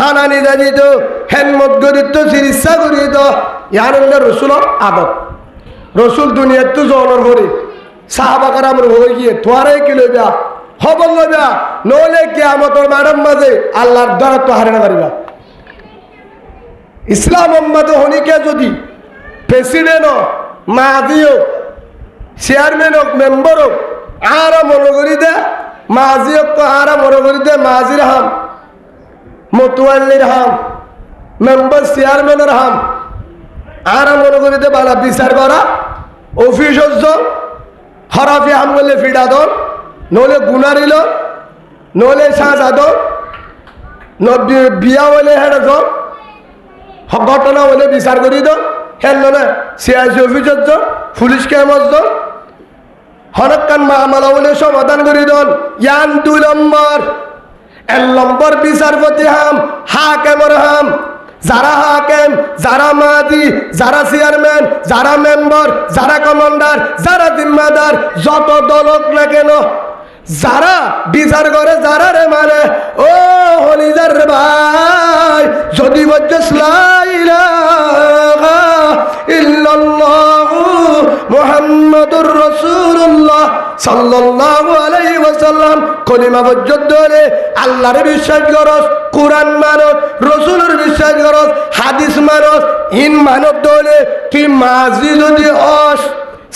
খানা নিয়ে দিত হেনমত গরিত চিকিৎসা করিত ইয়ার রসুলর আদত রসুল দুনিয়ার তো জনর করে সাহাবাকার আমার হয়ে গিয়ে তোয়ারে কি লইবা খবর লইবা নইলে কি আমাদের ম্যাডাম মাঝে আল্লাহর দ্বারা তো হারে না পারিবা ইসলাম উম্মত হনিকে যদি প্রেসিডেন্ট মাজিও চেয়ারম্যান হোক মেম্বার হোক আরা মনে করি দে মাজি হোক আরা মনে করি দে মাজির হাম মতুয়াল্লির হাম মেম্বার চেয়ারম্যানের হাম আরা মনে করি দে বালা বিচার করা অফিস হরাফি হাম করলে ফিডা দন নলে গুনারিল নলে সাজাদ বিয়া হলে হেড ঘটনা হলে বিচার করি দ হেন না সিআইসি অফিসত য পুলিশ ক্যাম্পত য হরকান মামলা হলে সমাধান করি দন ইয়ান 2 নম্বর 1 নম্বর বিচারপতি হাম হাকেমর হাম যারা হাকেম যারা মাজি যারা চেয়ারম্যান যারা মেম্বার যারা কমান্ডার যারা জিম্মাদার যত দলক না কেন যারা বিচার করে যারা রে মানে ও হলিদার রে ভাই যদি বলছিস লা ইলাহা ইল্লাল্লাহু মুহাম্মাদুর রাসূলুল্লাহ সাল্লাল্লাহু আলাইহি ওয়াসাল্লাম কলিমা পর্যন্ত রে আল্লাহর বিশ্বাস করস কুরআন মানত রাসূলের বিশ্বাস করস হাদিস মানত ইন মানত দলে কি মাজি যদি অস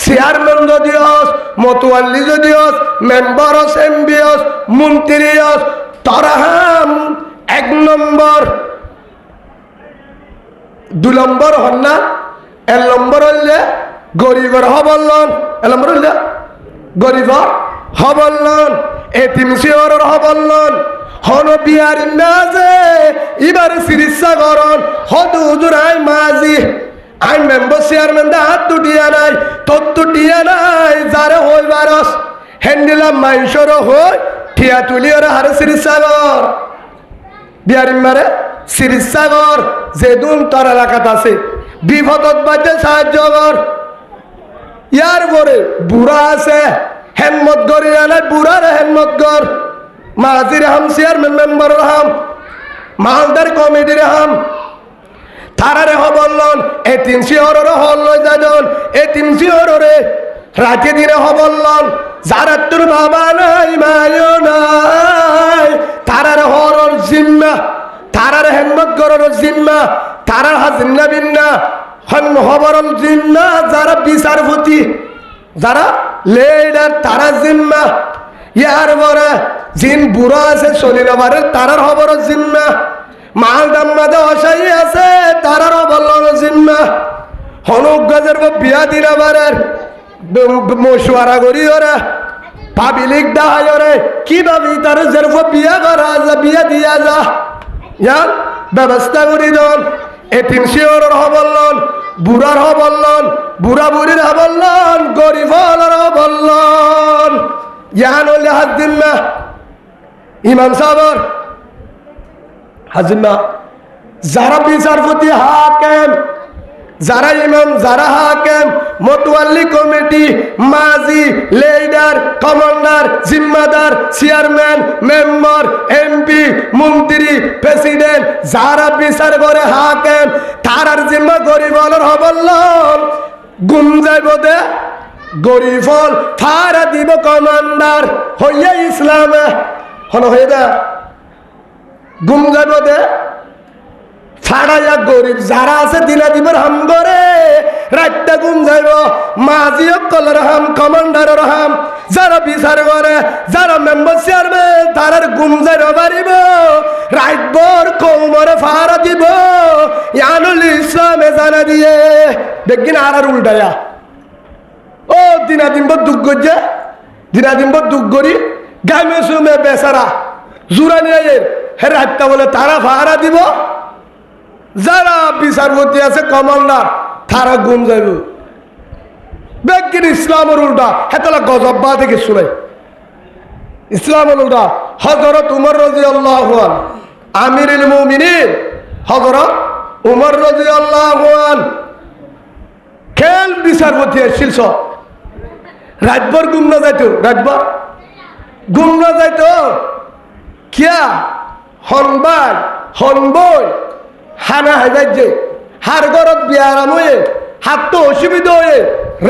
চেয়ারম্যান যদি হস মতোয়াল্লি যদি হস মেম্বার হস এমপি হস মন্ত্রী হস তারাহাম 1 নম্বর 2 নম্বর হন না 1 নম্বর হলে গরিবের হবল্লন 1 নম্বর হলে গরিব হবল্লন এতিম শিওরের হবল্লন হন বিহারি মাঝে এবার চিকিৎসা করন হদ হুজুরাই মাঝি আই মেম্বার চেয়ারম্যান দা হাত দুটিয়া নাই তোর দুটিয়া নাই যারে হই বারস হ্যান্ডিলাম মাইসর হই ঠিয়া তুলি ওরা হারে সিরিসাগর বিহারি মারে সিরিসাগর যে দুন তোর এলাকাত আছে বিপদত বাজে সাহায্য কর ইয়ার পরে বুড়া আছে হেনমত গড়িয়া নাই বুড়ার হেনমত গড় মাজির হাম চেয়ারম্যান মেম্বার হাম মালদার কমিটির হাম তারারে হবল্লন এতিম শিহরের হল লই যাজন এতিম শিহরে রাতে দিনে হবল্লন যারা তোর বাবা নাই মায়ও নাই তারার হরর জিম্মা তারার হেম্মত গরর জিম্মা তারার হাজিন্না বিন্না হন হবরল জিম্মা যারা বিচারপতি যারা লেডার তারা জিম্মা ইয়ার বরে জিন বুড়া আছে শনিবারের তারার হবরল জিম্মা মাল দাম্মাদে অসাই আছে তারারও বলল জিম্মা হনুক গজের বিয়া দিনাবারের মশুয়ারা করি ওরা পাবিলিক দাহাই ওরে কি ভাবি তার জেরফ বিয়া করা যা বিয়া দিয়া যা ইয়ার ব্যবস্থা করি দন এতিম শিওরের হবল্লন বুড়ার হবল্লন বুড়া বুড়ির হবল্লন গরিব হলের হবল্লন ইয়ান হলে হাত দিন না ইমাম সাহর হাজিমা যারা বিচারপতি হাকেম যারা ইমাম যারা হাকেম মতোয়াল্লি কমিটি মাজি লিডার কমান্ডার জিম্মাদার চেয়ারম্যান মেম্বার এমপি মন্ত্রী প্রেসিডেন্ট যারা বিচার করে হাকেম তারার জিম্মা গরিবলের হবল্লন গুম যাইব দে গরিবল ফারা দিব কমান্ডার হইয়া ইসলামে হন হয়ে দে গুম যাইব দে ফাড়াইয়া গরিব যারা আছে দিনা দিবের হাম করে রাতটা গুম যাইব মাঝিও কলের হাম কমান্ডারের হাম যারা বিচার করে যারা মেম্বার চেয়ারম্যান তারার গুম যাইব পারিব রাতভর কৌমরে ফাড়া দিব ইয়ানুল ইসলামে জানা দিয়ে দেখিন আর উল্টায়া ও দিনা দিনব দুঃখ গজ্জে দিনা দিনব দুঃখ গরি গামে সুমে বেচারা জুরানি হে রাতটা বলে তারা ফাড়া দিব যারা বিচারপতি আছে কমান্ডার তারা গুম যাইব বেগিন ইসলামের উল্টা হেতলা গজব্বা থেকে শুনাই ইসলামের উল্টা হযরত উমর রাদিয়াল্লাহু আনহু আমিরুল মুমিনিন হযরত উমর রাদিয়াল্লাহু আনহু খেল বিচারপতি ছিল রাতভর গুম না যাইতো রাতভর গুম না যাইতো কিয়া হনবার হনবই হানা হাইবাই যে হার গরত বিয়ারাম হয়ে হাত তো অসুবিধা হয়ে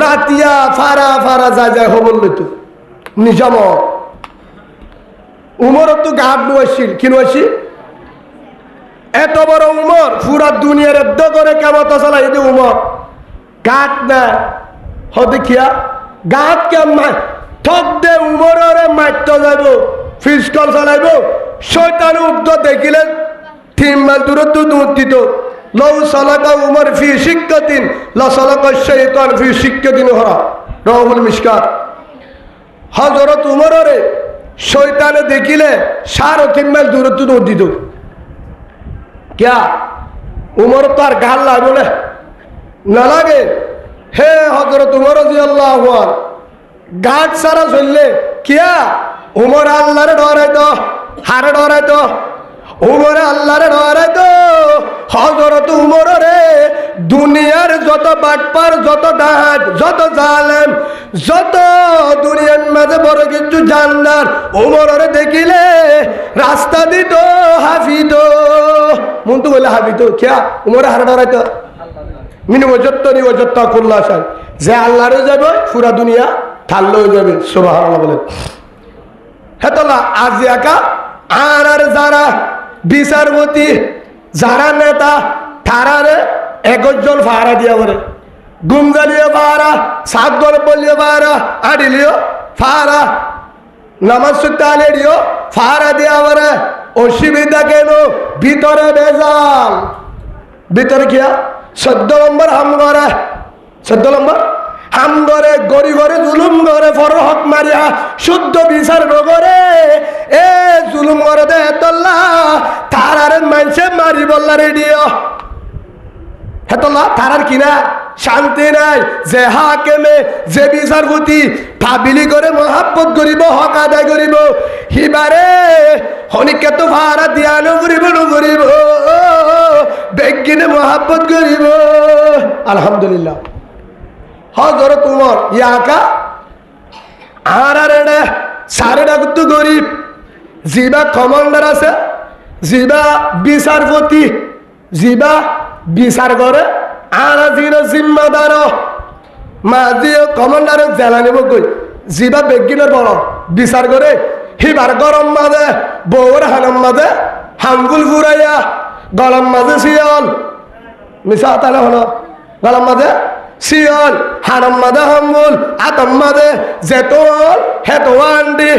রাতিয়া ফারা ফারা যায় যায় হবল তো নিজাম উমর তো গাঢ় আসছিল কি আসি এত বড় উমর পুরা দুনিয়ার এদ্দ করে কেমন চালাই যে উমর গাত না হতে খিয়া গাত কেমন ঠক দে উমরে মারতে যাইব ফিসকল চালাইব শয়তান উদ্দ দেখিলে 3 মাইল দূরত্ব দিত লৌ সালাকা উমর ফি শিক্ষাতিন লা সালাকা শাইতান ফি শিক্ষাতিন হরা রাহুল মিশকাত হযরত উমরে শয়তানে দেখিলে 3.5 মাইল দূরত্ব দিত क्या उमर तो আর গাল লাগবে না লাগে হে হযরত উমর রাদিয়াল্লাহু আনহু গাছ সারা চললে কিয়া উমর আল্লাহরে ডরাইতো হারে ডরাইতো উমরে আল্লাহরে ডরাইতো হযরত উমর রে দুনিয়ার যত বাটপার যত ডাহাত যত জালেম যত দুনিয়ার মাঝে বড় কিছু জানদার উমরে দেখিলে রাস্তা দিত হাফিদ মন তো বলে হাফিদ কিয়া উমরে হারে ডরাইতো মিনি ওয়াজ্জাতনি ওয়াজ্জাতাকুল্লাহ শাই যে আল্লাহরে যাবে পুরা দুনিয়া থাল্লো হয়ে যাবে সুবহানাল্লাহ বলেন হেতলা আজ একা আর যারা বিচারপতি যারা নেতা তারারে 21 জন ফাড়া দিয়া বলে গুমজালিও ফাড়া সাতগর বলিও ফাড়া আডিলিও ফাড়া নামাজ সুতালেরিও ফাড়া দিয়া বলে অসুবিধা কেন ভিতরে বেজাল ভিতরে কিয়া 14 নম্বর হাম করে 14 নম্বর হাম করে গরি ঘরে জুলুম করে ফরহক মারিয়া শুদ্ধ বিচার নগরে এ জুলুম করে দে তল্লা তারারে মানছে মারি বললা রেডিও হেতলা তারার কিনা শান্তি নাই যে হাকেমে যে বিচারপতি ফাবিলি করে মহাব্বত করিব হক আদায় করিব হিবারে হনিকে তো ভাড়া দিয়ানো করিব নকরিব বেগিনে মহাব্বত করিব আলহামদুলিল্লাহ হযরত উমর ইয়াকা আরে সারে ডাকত গরিব জিবা কমান্ডার আছে জিবা বিচারপতি জিবা বিচার করে আর জিম্মাদার মাঝি কমান্ডার জেলা নেব কই জিবা বেগিনের বড় বিচার করে হিবার গরম মাঝে বউর হানম মাঝে হাঙ্গুল ঘুরাইয়া গরম মাঝে শিয়াল মিশা তাহলে হলো গরম মাঝে শিয়াল হানম মাঝে হাঙ্গুল আতম মাঝে জেতল হেতোয়ান্ডি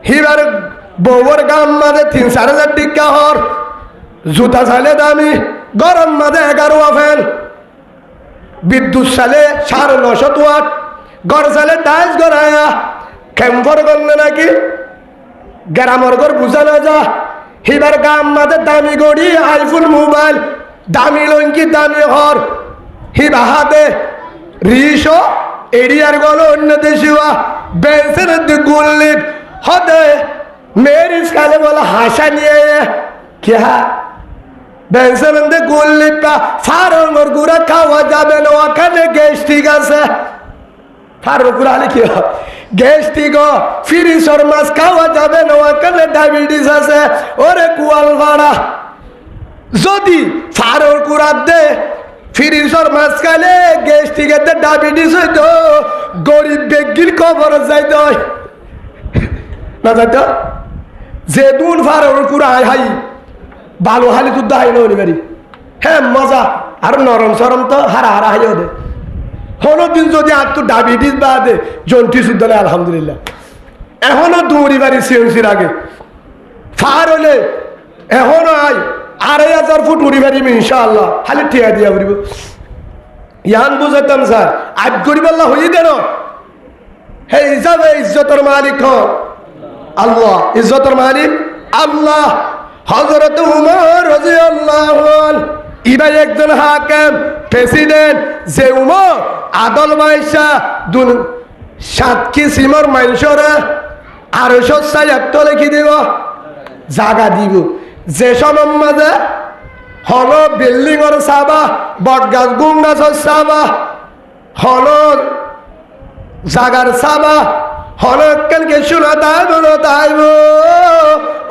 হিবার বউর গাম মাঝে 3-4 টিকা হর জুতা চাইলে দামি গরম মাঝে 11 আফেল বিদ্যুৎ সালে 950 ওয়াট গড় সালে টাইস গড়ায়া ক্যাম্পর করলে নাকি গ্রামর ঘর বুঝা না যা হিবার গাম মাঝে দামি গড়ি আইফোন মোবাইল দামি লঙ্কি দামি হর হিবা হাতে রিশো এরিয়ার গল অন্য দেশিয়া বেঞ্চের গুল্লিপ হতে মেয়ের স্কালে বলা হাসা নিয়ে क्या বেঞ্চের গুল্লিপা ফারঙ্গর গুড়া খাওয়া যাবে না ওখানে গ্যাস ঠিক আছে ফারঙ্গ গুড়া হলে কি গ্যাস ঠিক ফিরিসর মাছ খাওয়া যাবে না ওখানে ডায়াবেটিস আছে ওরে কুয়াল ভাড়া যদি ফারঙ্গ গুড়া দে ফিরিসর মাছ খাইলে গ্যাস ঠিক আছে ডায়াবেটিস হইতো গরিব বেগির খবর যাইতো না যাইতো যে দুন ফারঙ্গ গুড়া হাই ভালো হালি তো দায় নই বাড়ি হ্যাঁ মজা আর নরম সরম তো হারা হারা হাইও দে কোনোদিন যদি আর তো ডায়াবেটিস বা দে জন্টি শুদ্ধ আলহামদুলিল্লাহ এখনো দৌড়ি বাড়ি সিএমসির আগে ফার হলে এখনো আই 2500 ফুট উড়ি বাড়ি ইনশাআল্লাহ খালি ঠিয়া দিয়া পড়ব ইয়ান বুঝাইতাম স্যার আজ গরিবাল্লাহ হয়ে দেন হে হিসাবে ইজ্জতের মালিক আল্লাহ ইজ্জতের মালিক আল্লাহ হযরত উমর রাদিয়াল্লাহু আনহু ইবা একজন হাকিম প্রেসিডেন্ট যে উমর আদল বাইশা দুন সাতকি সিমর মাইনসরা 276 লিখি দিব জায়গা দিব যে সময় মাঝে হল বিল্ডিং এর সাবা বটগাছ গুম গাছের সাবা হল জাগার সাবা হল কেনকে শোনা তাইব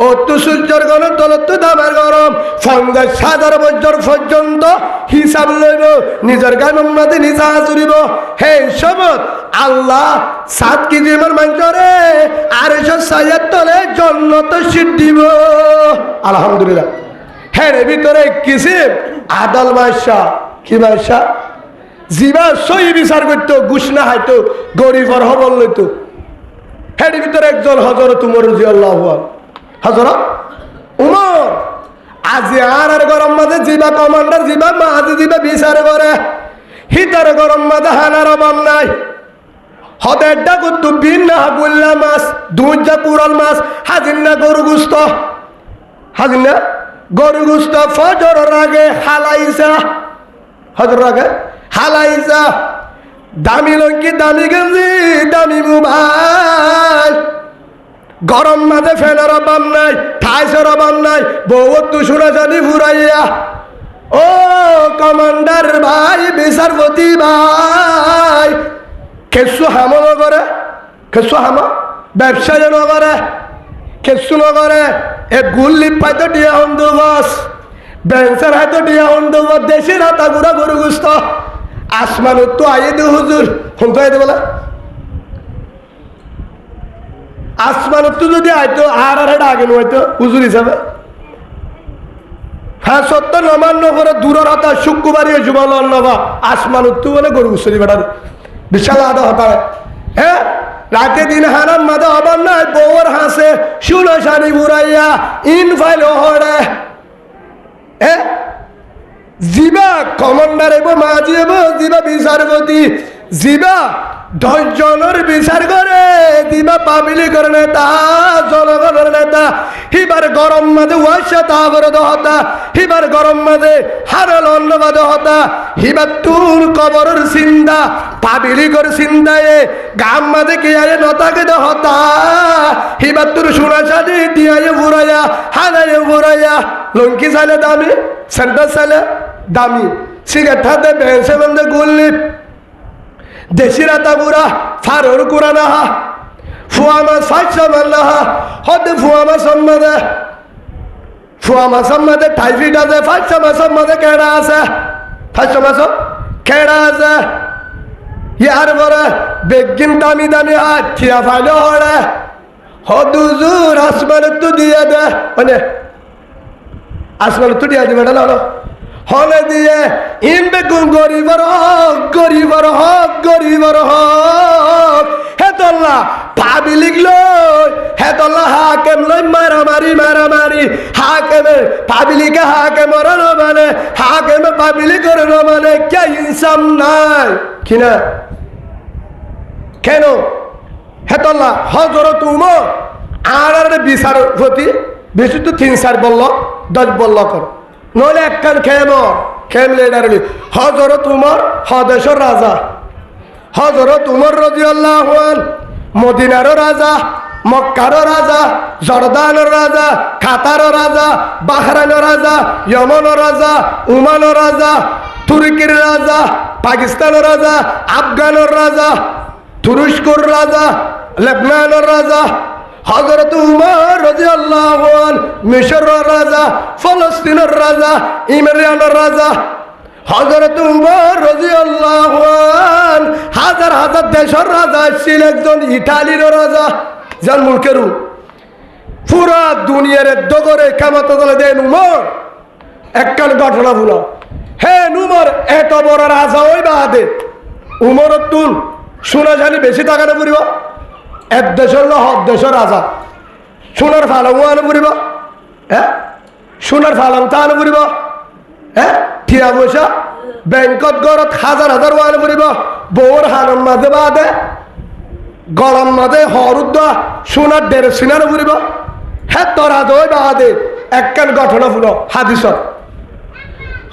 অত সূর্যের গণের তলত দামের গরম 50,000 বছর পর্যন্ত হিসাব লইব নিজের গায়ের মধ্যে নিজা চুরিব হে সমত আল্লাহ 7 কেজি মাঞ্চরে আর এসব সাইয়ার তলে জন্নত সিট দিব আলহামদুলিল্লাহ হ্যাঁ এর ভিতরে কিসিম আদাল বাদশা কি বাদশা জিবা সই বিচার করতো ঘুষ না হাইতো গরিবর হবল লইতো হ্যাঁ এর ভিতরে একজন হযরত উমর রাদিয়াল্লাহু আনহু হযরত উমর আজি আর গরম মাঝে জিবা কমান্ডার জিবা মাঝে জিবা বিচার করে হিতার গরম মাঝে হানার অভাব নাই হদের ডাকুতু বিন্না হাগুল্লা মাছ দুজা পুরাল মাছ হাজিন্না গরু গুস্ত হাজিন্না গরু গুস্ত ফজর আগে হালাইসা হজর আগে হালাইসা দামি লঙ্কি দামি গেঞ্জি দামি মোবাইল গরম মাঝে ফ্যানের অভাব নাই ঠাইসের অভাব নাই বহুত সুরাজানি ফুরাইয়া ও কমান্ডার ভাই বিচারপতি ভাই কেসু হামো নগরে কেসু হামো ব্যবসায় নগরে কেসু নগরে এ গুল্লি পাইতো ডিয়া হন্দু বস বেঞ্চের হাতে ডিয়া হন্দু বস দেশের হাতা গুড়া গরু গুস্ত আসমান তো আইয়ে দে হুজুর শুনতে আইতে বলে আসমান তো যদি আইতো আর এটা আগে নয়তো হুজুর হিসাবে হ্যাঁ সত্য নমান্য করে দূরের হাতা শুক্রবারী জুমাল নবা আসমান তো বলে গরু গুস্তরি বেড়ার বিশাল আদা হতা হ্যাঁ রাতে দিন হারাম মাদা হবার নাই বউর হাসে শুনো সারি ঘুরাইয়া ইন ফাইল হরে হ্যাঁ জিবা কমান্ডার এব মাঝি এব জিবা বিচারপতি জিবা 10 জনের বিচার করে দিবা পাবলিকের নেতা জনগণের নেতা হিবার গরম মাঝে ওয়াসা তাবরদ হতা হিবার গরম মাঝে হারল অন্নবাদ হতা হিবার তুল কবরের চিন্তা পাবলিকের চিন্তায় গাম মাঝে কে আয়ে নতাকে হতা হিবার তুর সোনা সাদি দিয়ায় ঘুরাইয়া হানায় ঘুরাইয়া লঙ্কি চাইলে দামি সেন্টার চাইলে দামি সিগারেট হাতে বেঁচে বন্ধে গুল্লি দেশিরা তাগুরা ফারুর কুরানা ফুয়ামা সাইসা মাল্লাহা হতে ফুয়ামা সম্মাদে টাইফিড আছে ফাইসা মাস সম্মাদে কেডা আছে ফাইসা মাস কেডা আছে ইয়ার পরে বেগিন দামি দামি হাত থিয়া ফাইলে হরে হদুজুর আসমানে তো দিয়ে দে মানে আসমানে তো দিয়ে দিবে না হলো হলে দিয়ে ইন বেগুন গরিবর হক গরিবর হক গরিবর হক হেতল্লা ভাবি লিখলো হেতল্লা হাকেম লই মারামারি মারামারি হাকেমে পাবলিকে হাকে মরানো মানে হাকেমে পাবলি করে মানে কে ইনসাম নাই কিনা কেন হেতল্লা হযরত উমর আর বিচারপতি বেশি তো 3-4 বলল 10 বলল কর নইলে একখান খেম লিডার হযরত উমর হদেশের রাজা হযরত উমর রাদিয়াল্লাহু আনহু মদিনার রাজা মক্কার রাজা জর্দানের রাজা কাতার রাজা বাহরাইনের রাজা ইয়েমেনের রাজা ওমানের রাজা তুর্কির রাজা পাকিস্তানের রাজা আফগানের রাজা তুরস্কর রাজা লেবনানের রাজা হযরত উমর রাদিয়াল্লাহু আনহু মিশরের রাজা ফলস্তিনের রাজা ইমরানের রাজা হযরত উমর রাদিয়াল্লাহু আনহু হাজার হাজার দেশের রাজা ছিল একজন ইতালির রাজা যার মুলকেরু পুরা দুনিয়ার দগরে কামাত দলে দেন উমর একখান ঘটনা ভুলো হে উমর এত বড় রাজা ওই বাদে উমর তুল শোনা জানি বেশি টাকা না পড়িব এক দেশের হক দেশের রাজা সোনার ফালাম আনে পড়িব হ্যাঁ সোনার ফালাম তা আনে পড়িব হ্যাঁ ঠিয়া পয়সা ব্যাংকত গড়ত হাজার হাজার আনে পড়িব বউর হানম মাঝে বাদে গরম মাঝে হরুদ্দ সোনার 1.5 সিনারে পড়িব হ্যাঁ তোর রাজা ওই বাদে একখান ঘটনা ফুল হাদিসত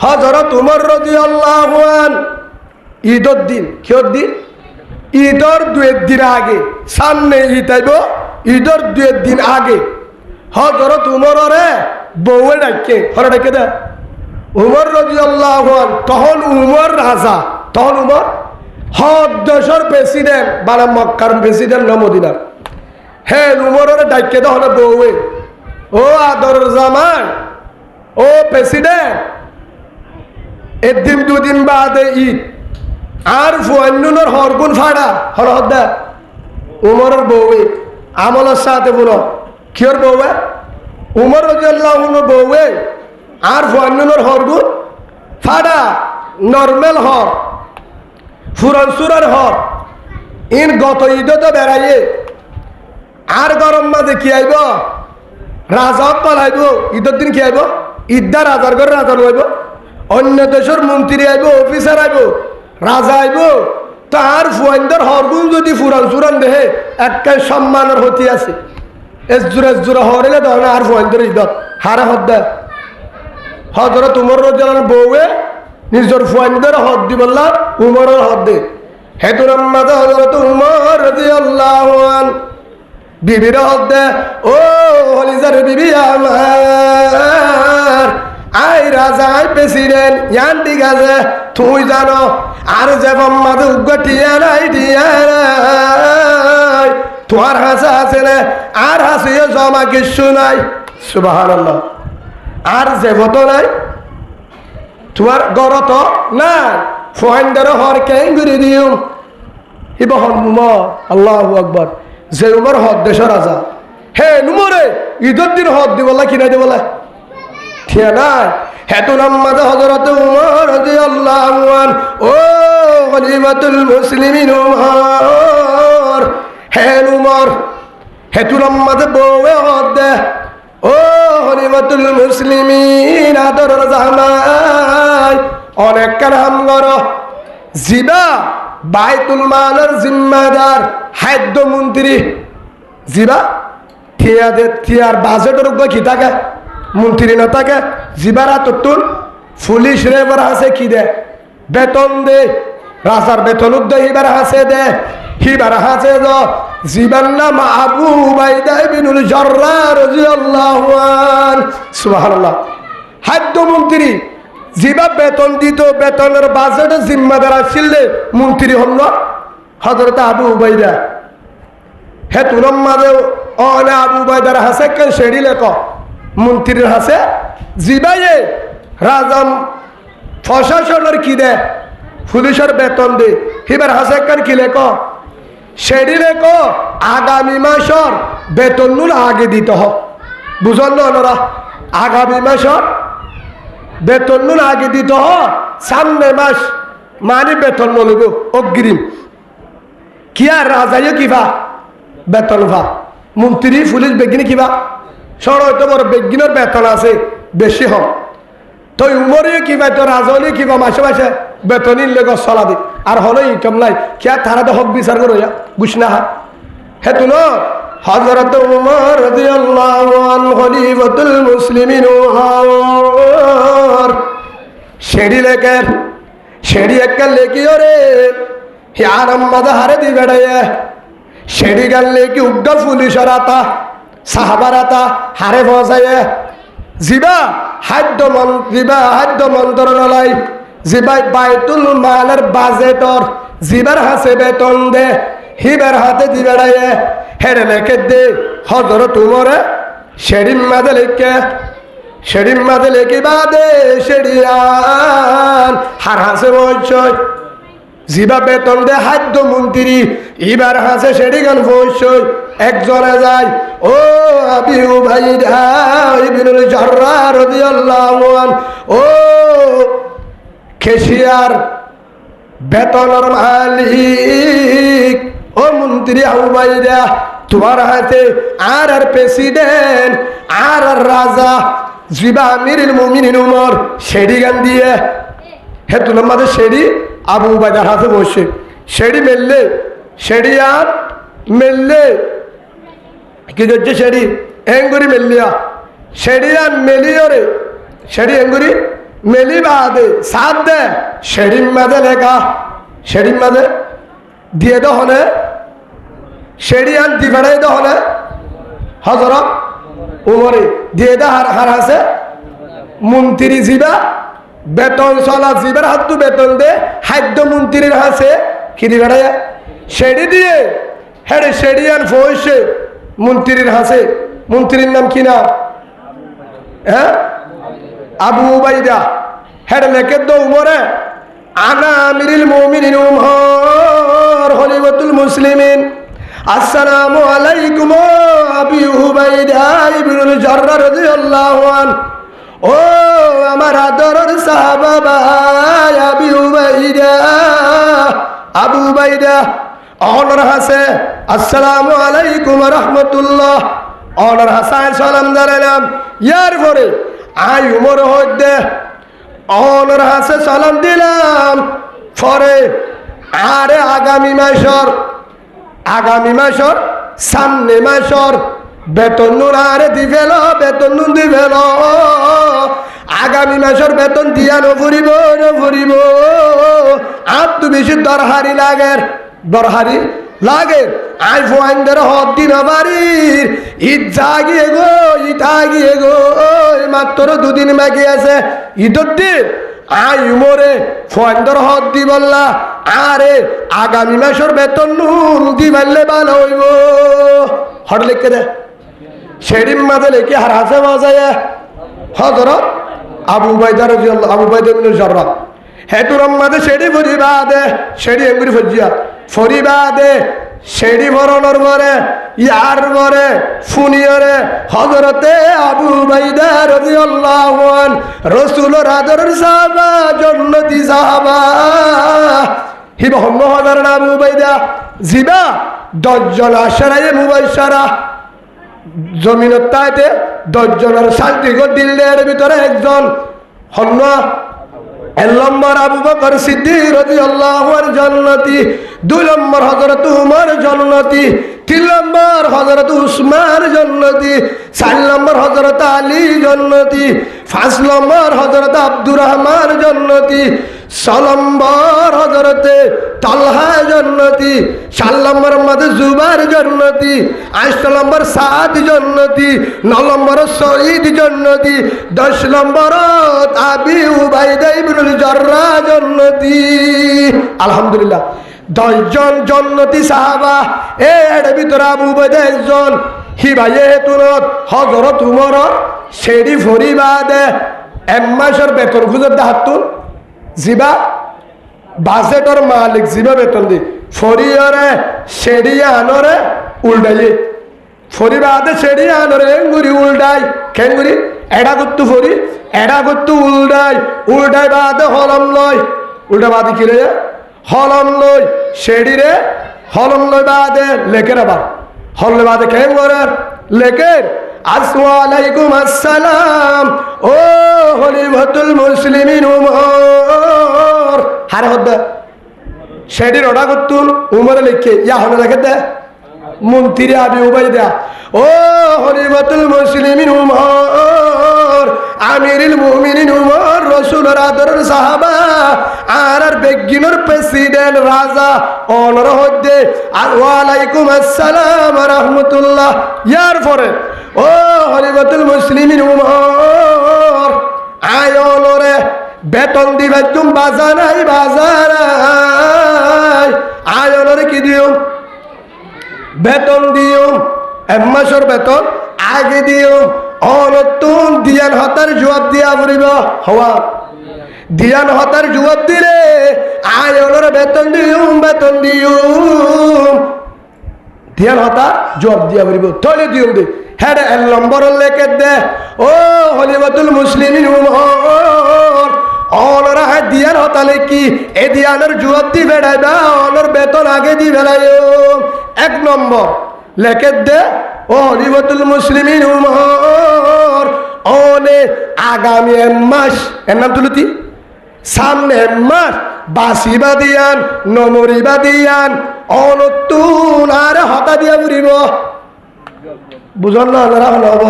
হযরত উমর রাদিয়াল্লাহু আনহু ঈদের দিন কিয়র দিন ঈদের 2 দিন আগে সামনে ঈদ আইব ঈদের 2 দিন আগে হযরত উমরে বউয়ে ডাকে হরে ডাকে দে উমর রাদিয়াল্লাহু আনহু তখন উমর রাজা তখন উমর হক দেশের প্রেসিডেন্ট মানে মক্কার প্রেসিডেন্ট না মদিনার হে উমরের ডাকে দে হলে বউয়ে ও আদর জামান, ও প্রেসিডেন্ট, একদিন দুদিন বাদে ঈদ আর ফুয়ান্নুনের হরগুন ফাড়া হল হদ্দা উমরের বউয়ে আমলের সাথে বলো কিয়র বউয়ে উমর রাদিয়াল্লাহু বউয়ে আর ফুয়ান্নুনের হরগুন ফাড়া নর্মাল হর ফুরন সুরার হর ইন গত ঈদতে বেড়াইয়ে আর গরম মাঝে কি আইব রাজা পালাইব ঈদের দিন কি আইব ঈদা রাজার ঘরে রাজা লইব অন্য দেশের মন্ত্রী আইব অফিসার আইব রাজা আইব তার ফুয়াইন্দার হরগুন যদি ফুরান চুরান দেহে একটা সম্মানের হতি আছে এজুরা হরিলে তখন আর ফুয়াইন্দার ঈদত হারে হদ দেয় হজরে তোমার রোজার বউয়ে নিজের ফুয়াইন্দার হদ দি বললা উমরের হদ দে হেতুর মাঝে হজরত উমর রাদিয়াল্লাহু আনহু বিবির হদ দে ও হলিজার বিবি আমার আই রাজা আই প্রেসিডেন্ট ইয়ান ঠিক আছে তুই জানো আর যে মাঝে উগটিয়া নাই দিয়া নাই তোমার হাসা আছে না আর হাসিও জমা কিছু নাই সুবহানাল্লাহ আর যে ভত নাই তোমার গরত না ফুয়াইন্দার হর কেন ঘুরে দিও ইবহন উমর আল্লাহু আকবার যে উমর হদ দেশের রাজা হে নুমরে ঈদের দিন হদ দিবলা কিনা দিবলা ঠিক নাই হেতু নাম্মাজে হযরত উমর রাদিয়াল্লাহু আনহু ও খলিফাতুল মুসলিমিন উমর হে উমর হেতু নাম্মাজে বউয়ে হদ দে ও খলিফাতুল মুসলিমিন আদরের জামাই অনেক কাম করো জিবা বাইতুল মালের জিম্মাদার খাদ্য মন্ত্রী জিবা থিয়ার বাজেটের উপর কি থাকে মন্ত্রী না থাকে জিবারা তুন পুলিশ রেবার আছে কি দে বেতন দে রাজার বেতন দে হিবার হাসে দে হিবার হাসে দ জিবার নাম আবু উবাইদা ইবনুল জাররাহ রাদিয়াল্লাহু আনহু সুবহানাল্লাহ খাদ্য মন্ত্রী জিবা বেতন দিত বেতনের বাজেট জিম্মাদার ছিল মন্ত্রী হল হযরত আবু উবাইদা হে তুলম মাঝে অনে আবু উবাইদার হাসে কেন সেড়ি লেখ মন্ত্রীর হাসে জিবাইয়ে রাজাম প্রশাসনের কি দে পুলিশের বেতন দে হিবার হাসে কেন কি লেখ সেড়ি লেখ আগামী মাসর বেতন নুল আগে দিতে হ বুঝল না আগামী মাসর বেতন নুন আগে দিত হ সামনে মাস মানে বেতন নলব অগ্রিম কি আর রাজাইও কিবা বেতন ভা মন্ত্রী পুলিশ বেগিনী কিবা সরত বড় বেগিনের বেতন আছে বেশি হম তো উমরিও কিবা তো রাজনীয় কিবা মাসে মাসে বেতনির লেগে চলা দি আর হলো ইনকাম নাই কিয়া তারা তো হক বিচার করো বুঝনা হা হেতু ন হযরত উমর রাদিয়াল্লাহু আনহু খলিফাতুল মুসলিমিন সেড়ি লেকের সেড়ি একটা লেকিও রে ইয়ার আম্মাদা হারে দি বেড়াইয়ে সেড়ি গান লেকি উগ্র পুলিশের আতা সাহাবার আতা হারে বসাইয়ে জিবা খাদ্য মন্ত্রণালয় জিবাই বাইতুল মালের বাজেটর জিবার হাসে বেতন দে হিবার হাতে দি বেড়াইয়ে হেরে লেখে দে হযরত উমরে সেড়ির মাঝে লেখি বাদে সেড়িয়ান হার হাসে বলছয় জিবা বেতন দে খাদ্য মন্ত্রী এবার হাসে সেড়ি গান বলছয় একজনে যায় ও আবি উবাইদা ইবনুল জাররাহ রাদিয়াল্লাহু আনহু ও কেশিয়ার বেতনের মালিক ও মন্ত্রী উবাইদা তোমার হাতে আর প্রেসিডেন্ট আর রাজা জিবা আমিরুল মুমিনিন উমর সেড়ি গান দিয়ে হে তুলার মাঝে সেড়ি আবু উবাইদার হাতে বসে সেড়ি মেললে সেড়ি আর মেললে কি করছে সেড়ি এঙ্গুরি মেললিয়া সেড়ি আর মেলিও রে সেড়ি এঙ্গুরি মেলি বাদে সাথ দে সেড়ির মাঝে লেখা সেড়ির মাঝে দিয়ে দহনে সেড়ি আর দিবাড়াই দহনে হযরত উমরে দিয়ে দা হার হাসে মন্ত্রী জিবা বেতন চলা জিবার হাত বেতন দে খাদ্য মন্ত্রীর হাসে কি দিবাড়াই সেড়ি দিয়ে হেড়ে সেড়ি আর ফসে মন্ত্রীর হাসে মন্ত্রীর নাম কি না হ্যাঁ আবু উবাইদা হেড লেখে দো উমরে আনা আমিরুল মুমিনিন উমর খলিফাতুল মুসলিমিন আসসালামু আলাইকুম আবি উবাইদা ইবনুল জাররাহ রাদিয়াল্লাহু আনহু। ও আমার আদরের সাহাবা ভাই আবি উবাইদা, আবু উবাইদা অনর হাসে আসসালামু আলাইকুম রাহমাতুল্লাহ অনর হাসায় সালাম জানালাম। ইয়ার পরে আই উমর হইতে অনর হাসে সালাম দিলাম। পরে আরে আগামী মাসর সামনে মাসর বেতন নুন আরে দিবেল বেতন নুন দিবেল আগামী মাসর বেতন দিয়া নফুরিব আর তো বেশি দরহারি লাগে আই ফোয়াইন্দের হদ দিন বাড়ির ঈদ জাগিয়ে গো মাত্র দুদিন বাকি আছে ঈদের দিন আই উমরে ফোয়াইন্দের হদ দি বললা আরে আগামী মাসের বেতন নুন দি পারলে ভালো হইব। হট লিখে দে সেদিন মাঝে লেখে আর হাসে মাজায় হজরত আবু উবাইদা রাদিয়াল্লাহু আবু উবাইদা ইবনুল জাররাহ হেতুরম মাঝে সেডি ফরিবাদে সেডি এঙ্গুরি ফজিয়া ফরিবাদে সেডি ভরণর পরে ইয়ার পরে ফুনিয়রে হযরতে আবু উবাইদা রাদিয়াল্লাহু আনহু রাসূলের আদরের সাহাবা জান্নাতি সাহাবা হিবা হম্ম হযরত আবু উবাইদা জিবা 10 জন আশরায়ে মুবাশশারা জমিনের তাইতে 10 জনের শান্তি গো দিলের ভিতরে একজন হন্য এক নম্বর আবু বকর সিদ্দিক রাদিয়াল্লাহু আনহু জান্নাতি, 2 নম্বর হযরত উমর জান্নাতি, 3 নম্বর হযরত উসমান জান্নাতি, 4 নম্বর হযরত আলী জান্নাতি, 5 নম্বর হযরত আব্দুর রহমান জান্নাতি, 6 নম্বর হযরত তালহা জান্নাতি, 7 নম্বর মধ্যে জুবাইর জান্নাতি, 8 নম্বর সাদ জান্নাতি, 9 নম্বর সঈদ জান্নাতি, 10 নম্বর আবি উবাইদা ইবনুল জাররাহ জান্নাতি। আলহামদুলিল্লাহ 10 জন জান্নাতি সাহাবা এর ভিতরে আবু উবাইদা একজন হিবায়ে তুনত হযরত উমর সেডি ফরিবাদে এম্মাসের বেতন খুঁজে হাতুন জিবা বাজেটর মালিক জিবা বেতন দি ফরিয়রে সেডিয়া আনরে উল্টাই ফরিবাদে সেডিয়া আনরে এঙ্গুরি উল্টাই কেঙ্গুরি এডা করতু ফরি এডা করতু উল্টাই বাদে হলম লয় উল্টা বাদে কি রে হলম লয় সেডিরে হলম লয় বাদে লেকের আবার হললে বাদে কেঙ্গরের লেকের আসসালামু আসসালাম ও খলিফাতুল মুসলিমিন উমর হারে হদ্দা সেডির ওটা করতুন উমরে লিখে ইয়া হলে লেখে দে মন্ত্রী আবি উবাইদা ও খলিফাতুল মুসলিমিন উমর আমিরুল মুমিনিন উমর রাসূলের আদরের সাহাবা আর বেগিনের প্রেসিডেন্ট রাজা অনর হদ্দে ওয়া আলাইকুম আসসালাম ওয়া রাহমাতুল্লাহ। ইয়ার পরে ও খলিফাতুল মুসলিমিন উমর আয়নরে বেতন দিবে তুম বাজার আয়নরে কি দিও বেতন দিও এক মাসের বেতন আগে দিও অনতুন দিয়ান হতার জবাব দিয়া পড়িব হওয়া দিয়ান হতার জবাব দিলে আয়নরে বেতন দিও দিয়ান হতা জবাব দিয়া পড়িব তলে দিও দে হ্যাঁ 1 নম্বর লেখে দে ও খলিফাতুল মুসলিমিন উমর অনরা দিয়ান হতা লেখি এ দিয়ানের জবাব দি বেড়াইবা অনর বেতন আগে দি বেড়াইও 1 নম্বর লেখে দে ও খলিফাতুল মুসলিমিন উমর অনে আগামী মাস এর নাম তুলতি সামনে মাস বাসিবা দিয়ান নমরিবা দিয়ান অনতুন আর হতা দিয়া বুড়িব বুঝল না হব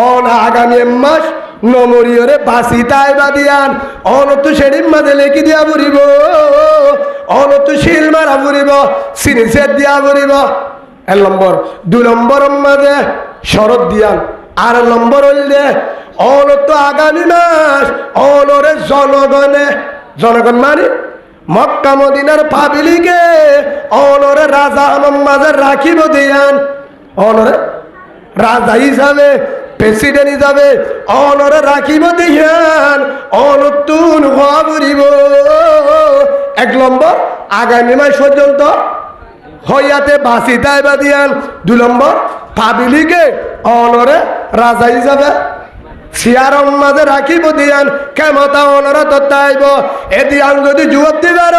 অন আগামী মাস নমরিয়রে বাসি তাই বাদিয়ান অনতু সেদিন মাঝে লেখি দিয়া বুড়িব অনতু শিল মারা বুড়িব সিনিসের দিয়া বুড়িব 1 নম্বর 2 নম্বর মাঝে শরৎ দিয়ান আর নম্বর হইলে অনত আগামী মাস অনরে জনগণ মানে মক্কা মদিনার পাবলিকে অনরে রাজা আমার মাঝে রাখিব দিয়ান অনরে রাজা হিসাবে প্রেসিডেন্ট হিসাবে অনরে রাখিব দিয়ান অনতুন হবরিব 1 নম্বর আগামী মাস পর্যন্ত হইয়াতে বাসি দায়বা দিয়ান 2 নম্বর পাবলিকে অনরে রাজা হিসাবে সিয়ারম মাঝে রাখিব দিয়ান কেমতা অনরা তত্তাইব এদিয়ান যদি জবাব দিবার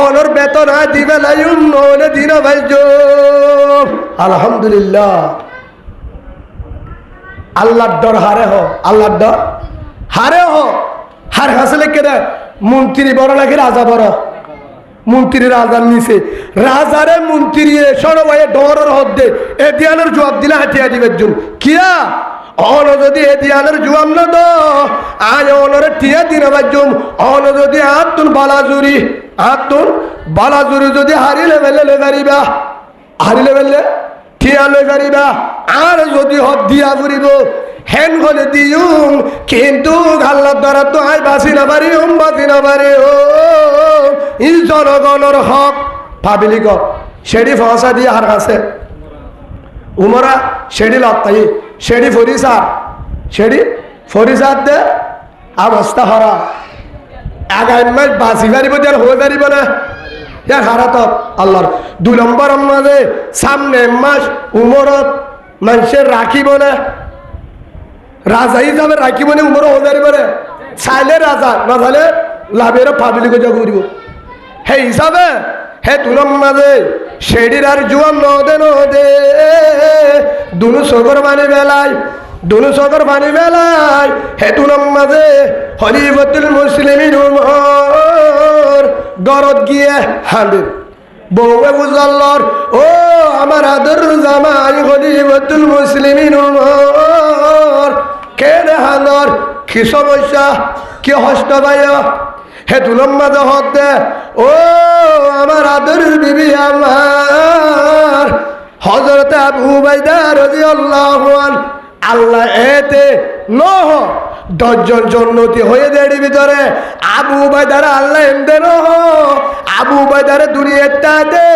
অনর বেতন দিবে লাইম নলে দিন ভাইজ আলহামদুলিল্লাহ আল্লাহর ডর হারে হ আল্লাহর ডর হারে হ হার হাসলে কেন মন্ত্রী বড় নাকি রাজা বড় মন্ত্রী রাজার নিচে রাজারে মন্ত্রী সরবাই ডরের হদ্দে এদিয়ানের জবাব দিলে হাতিয়া দিবের জন্য কিয়া অন যদি এদিয়ানের জবাব না দো আয় অনরে টিয়া দিন বাজুম অন যদি আতুন বালাজুরি যদি হারিলে বেলে লে পারিবা হারিলে বেলে টিয়া লই পারিবা আর যদি হদ দিয়া ফুরিব হেন হলে দিউম কিন্তু আল্লাহর দ্বারা তো আই বাঁচি না পারি ও ই জনগণের হক পাবলিক সেটি ফসা দিয়ে হার আছে উমরা সেটি লত্তাই সেটি ফরিসার দে অবস্থা হরা আগামী মাস বাঁচি পারিব আর হয়ে পারিব না ইয়ার হারাত আল্লাহর 2 নম্বর মাঝে সামনে মাস উমরত মানুষের রাখিব না রাজা হিসাবে রাখিব না উমর হয়ে পারিব না চাইলে রাজা না চাইলে লাভের পাবলিক যা করিব সেই হিসাবে হে 2 নম্বর মাঝে সেডির আর জুয়ান নদে দুনু সগর বানি বেলায় হে 2 নম্বর মাঝে খলিফাতুল মুসলিমিন উমর গরত গিয়ে হাঁদির বউয়ে বুঝাল্লর ও আমার আদর জামাই খলিফাতুল মুসলিমিন উমর কেনে হাঁদর কি সমস্যা কি হস্ত ভাই হে 2 নম্বর মাঝে হতে ও আমার আদর বিবি আমার হযরত আবু উবাইদা রাদিয়াল্লাহু আনহু আল্লাহ এতে নহ 10 জন জন্নতি হয়ে দেড় ভিতরে আবু উবাইদার আল্লাহ এমদে নহ আবু উবাইদার দুনিয়াটা দে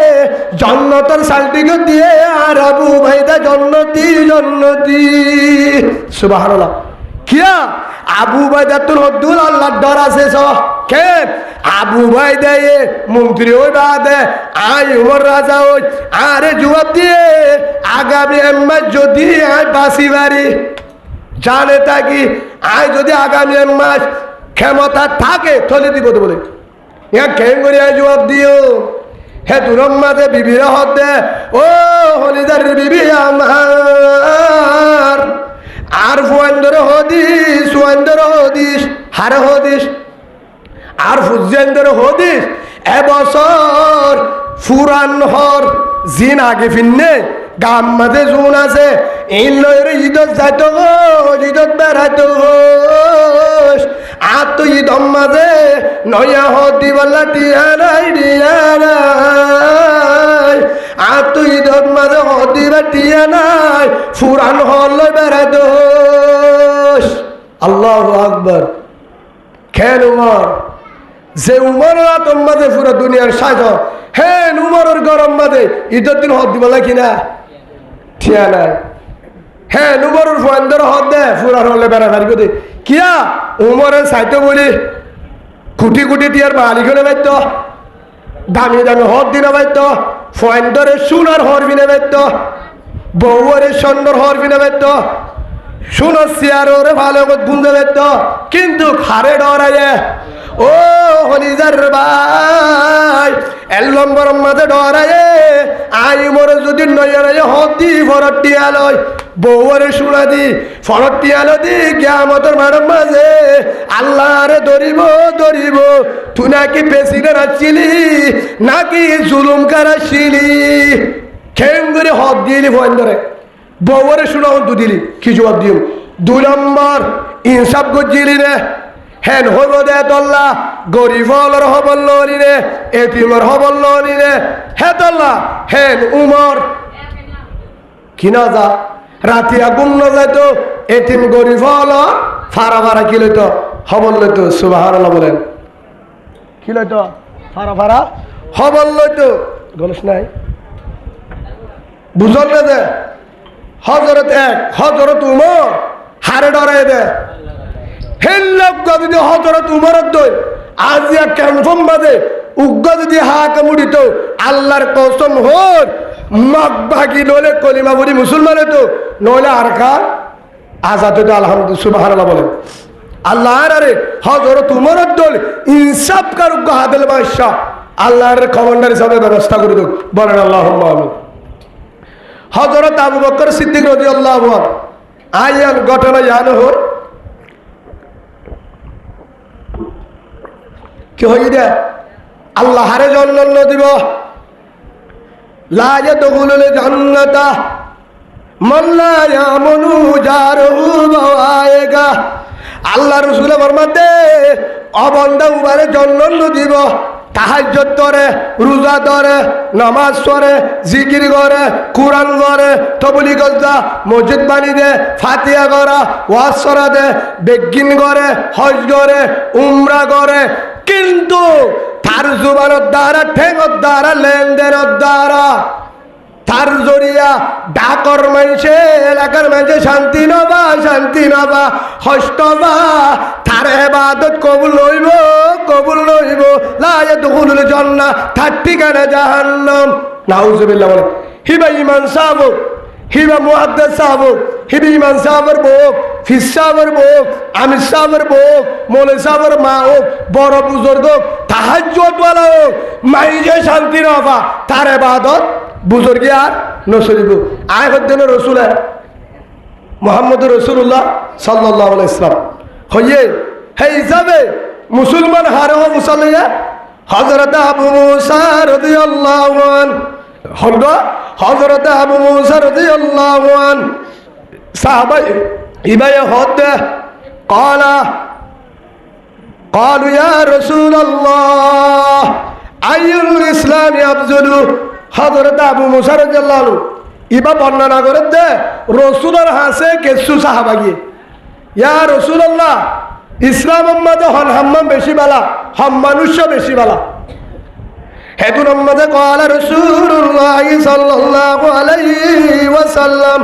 জান্নাতের সার্টিফিকেট দিয়ে আর আবু উবাইদা জান্নতি সুবহানাল্লাহ কিয়া আবু উবাইদা তো হদ্দুল আল্লাহর ডর আছে কে আবু উবাইদা মন্ত্রী ওই বাদে আই উমর রাজা ওই আরে জবাব দিয়ে আগামী মাস যদি আই বাসি বাড়ি জানে থাকি আই যদি আগামী মাস ক্ষমতা থাকে চলে দিব তো বলে ইয়া কেন করে আই জবাব দিও হে 2 নম্বর মাঝে বিবির হতে ও হলিদার বিবি আমার আর ফুয়ান্দর হদিস হারে হদিস আর ফুজেন্দর হদিস এবছর ফুরান হর জিন আগে ফিন্নে গাম মাঝে জুন আছে এই লয়ের ঈদত যাইতো ঈদত বেড়াইতো আর তো ঈদ মাঝে নয়া হদি বললা টিয়া নাই আর তো ঈদত মাঝে হদি বা টিয়া নাই ফুরান হল বেড়াইতো আল্লাহু আকবার খেন উমর যে উমরের আতম মাঝে পুরো দুনিয়ার সাজ হ্যাঁ উমরের গরম মাঝে ঈদের দিন হদ দিব কিনা ঠিয়া নাই হ্যাঁ উমরের ফোয়ান্দর হদ দে ফুরার হলে বেড়া পারিব দে কিয়া উমরের সাইতে বলি কোটি কোটি টিয়ার মালিক হলে বাইত দামি হদ দিনে বাইত ফোয়ান্দরের সোনার হর বিনে বাইত বউরের স্বর্ণর হর বিনে বাইত শুনো সিয়ারে ভালো বুঝতে পারত কিন্তু খারে ডরাইয়ে ও হলিজার ভাই 1 নম্বর মাঝে ডরাইয়ে আই মরে যদি নয় হদি ফরটি আলোয় বউরে শুনা দি ফরটি আলো দি কিয়ামতের মাঠের মাঝে আল্লাহরে ধরিব তুই নাকি প্রেসিডেন্ট আসছিলি নাকি জুলুম কারাছিলি খেম করে হদ দিলি ফোন ধরে বউরে শুনা হন্তু দিলি কি জবাব দিও 2 নম্বর ইনসাফ গজিলি রে হেন হইব দে তল্লা গরিব হলর হবল লরি রে এতিমর হবল লরি রে হে তল্লা হেন উমর কিনা যা রাতি আগুন ন যাইতো এতিম গরিব হল ফারা কি লইতো হবল লইতো সুবহানাল্লাহ বলেন কি লইতো ফারা হবল লইতো গলস নাই বুঝল না দে হজরত এক হজরত উমর হারে ডরাই দে হেন লোক যদি হজরত উমরের দই আজিয়া ক্যাম্পম বাদে উগ্র যদি হা কামুড়িত আল্লাহর কসম হোক মগ ভাগি নলে কলিমা বলি মুসলমানে তো নইলে আর খা আজাদ তো আলহামদুলিল্লাহ সুবহানাল্লাহ বলেন আল্লাহর আরে হযরত উমরের দল ইনসাফ কারুক হাদেল বাদশা আল্লাহর কমান্ডার হিসাবে ব্যবস্থা করে দেব বলেন আল্লাহুম্মা আমিন হযরত আবু বকর সিদ্দিক রাদিয়াল্লাহু আনহু আয়ান ঘটনা জানো হর কি হইদে আল্লাহরে জান্নাত দিব লা ইয়াদখুলুল জান্নাতা মান লা ইয়ামুনু জারহু বাওয়ায়েগা আল্লাহ রাসূল ফরমাতে অবন্দা উবারে জান্নাত দিব তাহাজ্জুদ করে রোজা ধরে নামাজ পড়ে জিকির করে কুরআন পড়ে তাবলীগ করে মসজিদ বানি দে ফাতিহা করে ওয়াজ করা দে বেগিন করে হজ করে উমরা করে কিন্তু তার জুবানের দ্বারা ঠেঙর দ্বারা লেনদেনের দ্বারা তার জরিয়া ডাকর মানুষে এলাকার মানুষে শান্তি নবা হষ্ট বা তার ইবাদত কবুল হইব লা ইয়াদখুলুল জান্নাহ তার ঠিকানা জাহান্নাম নাউজুবিল্লাহ বলে হিবা ইমান সাহেব হিবা মুহাদ্দিস সাহেব হিবা ইমান সাহেবের বউ ফিস সাহেবের বউ আমির সাহেবের বউ মৌলভী সাহেবের মা হোক বড় বুজুর্গ তাহাজ্জুদ ওয়ালা হোক মাইজে শান্তি নবা তার ইবাদত বুজুর্গি আর নসরিব আয় হদ্দিন রসুল মোহাম্মদ রসুল্লাহ সাল্লাল্লাহু আলাইহি ওয়াসাল্লাম হইয়ে হে হিসাবে মুসলমান হারে মুসলিয়া হযরত আবু মুসা রাদিয়াল্লাহু আনহু হযরত আবু মুসা রাদিয়াল্লাহু আনহু সাহাবা ইবায়ে হদ قالوا يا رسول الله أي الإسلام أفضل হযরত আবু মুসা রাদিয়াল্লাহু আনহু ইবা বর্ণনা করে দে রাসূলের হাসে কিছু সাহাবা গিয়ে ইয়া রাসূলুল্লাহ ইসলাম মধ্যে হন হাম্মাম বেশি বালা হাম মানুষ বেশি বালা হেতুন মধ্যে কওয়ালা রাসূলুল্লাহ সাল্লাল্লাহু আলাইহি ওয়াসাল্লাম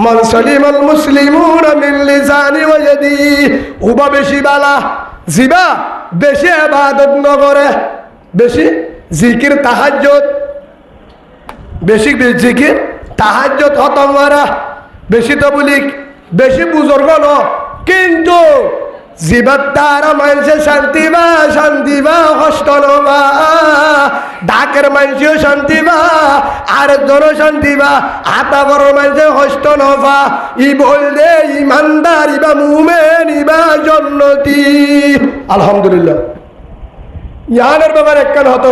মান সালিমাল মুসলিমুনা মিন লিসানি ওয়া ইয়াদি উবা বেশি বালা জিবা বেশি ইবাদত নগরে বেশি জিকির তাহাজ্জুদ বেশি জিকির তাহাজ্জুদ খতম করা বেশি তাবলীগ বেশি বুজুর্গ ন কিন্তু জিবাত দ্বারা মানুষে শান্তি বা কষ্ট নবা ডাকের মানুষেও শান্তি বা আরেকজনও শান্তি বা আতা বড় মানুষে কষ্ট নবা ই বললে ইমানদার ইবা মুমিন ইবা জান্নাতি আলহামদুলিল্লাহ ইয়ানের ব্যাপারে একখান হতো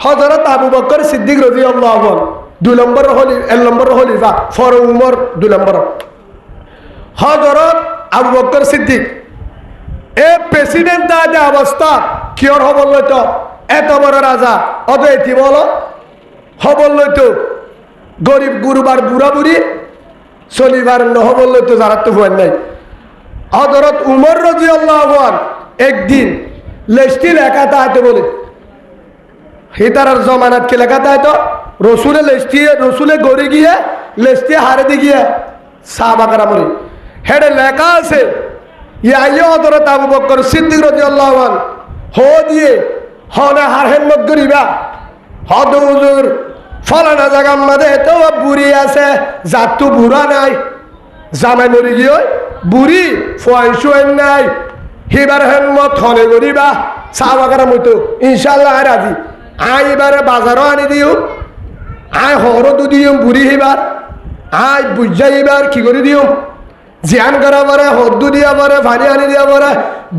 হযরত আবু বকর সিদ্দিক রাদিয়াল্লাহু আনহু 2 নম্বর খলিফা for Umar 2 number Hazrat Abu Bakr Siddique A president যে অবস্থা কিয়র হবল লইতো এত বড় রাজা অত এটি বলো হবল লইতো গরিব গুরুবার বুড়া বুড়ি চলিবার নহবল লইতো যারা তো ভয় নাই হযরত উমর রাদিয়াল্লাহু আনহু একদিন লেস্টি লেখা তাইতে বলে হিতারার জমানাত কে লেখা তাই তো রসুলে গড়ে গিয়ে লেস্টি হারে দি গিয়ে সাহাবাকারা মরে হেডে লেখা আছে ইয়া হযরত আবু বকর সিদ্দিক রাদিয়াল্লাহু আনহু হো দিয়ে হনে হারহেন মগরিবা হদ হুজুর ফলানা জায়গার মধ্যে তো বুড়ি আছে জাতু বুড়া নাই জামাই মরি গিয়ে বুড়ি ফয়সুয়েন নাই হিবার হেন মত হনে গরিবা সাহাবাকারা মতো ইনশাআল্লাহ রাজি আই এবারে বাজারও আনি দিও আই হরও দিও বুড়ি হিবার আই বুঝাই এবার কি করে দিও জিয়ান করা পরে হদ্দু দিয়া পরে ভানি আনি দিয়া পরে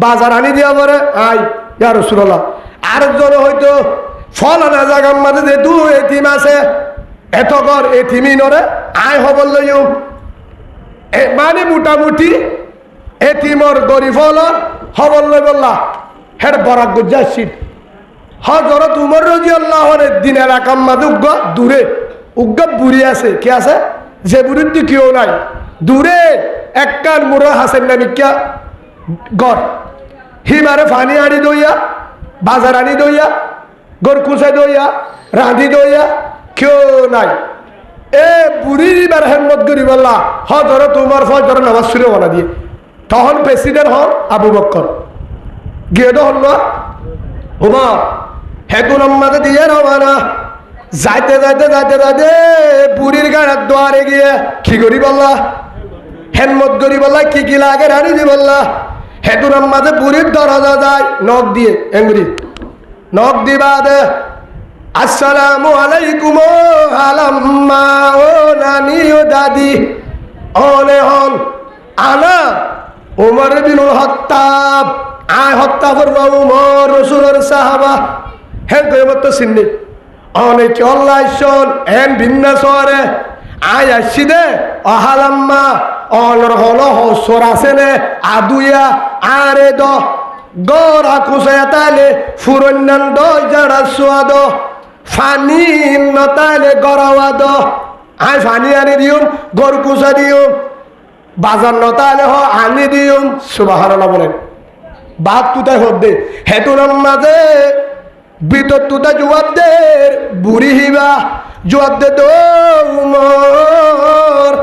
বাজার আনি দিয়া পরে আই ইয়া রাসূলুল্লাহ আরেকজন হয়তো ফল আনা জায়গার মাঝে যেহেতু এতিম আছে এত কর এতিমি নরে আই হবল লইও মানে মোটামুটি এতিমর গরিব হবল লই বললা হের বরাক গুজাসির হযরত উমর রাদিয়াল্লাহু আনহু দিন এলাকার মাঝে দূরে বুড়ি আছে কি আছে যে বুড়ির তো কেউ নাই দূরে একখান মুরা হাসেন নামিকা গড় হিমারে ফানি আনি দইয়া বাজার আনি দইয়া গড় কুচাই দইয়া রাঁধি দইয়া কেউ নাই এ বুড়ির এবার হেমত করি বললা হজরত উমর ফজর নামাজ শুরু বানা দিয়ে তখন প্রেসিডেন্ট হন আবু বকর গিয়ে তো হল না উমর হেতু নামাজে দিয়ে রওনা যাইতে যাইতে যাইতে যাইতে বুড়ির গাড়ার দোয়ারে গিয়ে কি করি বললা হেমত করি বললা কি কি লাগে রানি দি বললা হেতু নামাজে বুড়ির দরজা যায় নখ দিয়ে এঙ্গুরি নখ দিবা দে আসসালামু আলাইকুম আলাম্মা ও নানি ও দাদি অনে হন আনা উমর বিনুল হত্তাব আয় হত্যা করবো উমর রসুলের সাহাবা হেন কইমত তো সিন্নি অনেক অল্লাহ শোন এন ভিন্ন শহরে আয় আসছি দে অহালাম্মা অনর হল হসর আছে নে আদুয়া আরে দ গড়া কুসায় তালে ফুরন্যান দ যারা সোয়াদ ফানি নতালে গড়াওয়া দ আয় ফানি আনি দিউম গরু কুসা দিউম বাজার নতালে হ আনি দিউম সুবহানাল্লাহ বলেন বাদ তুতাই হদ দে হেতুর মাঝে ভিতর তুতা জবাব দে বুড়ি হিবা জবাব দে তো উমর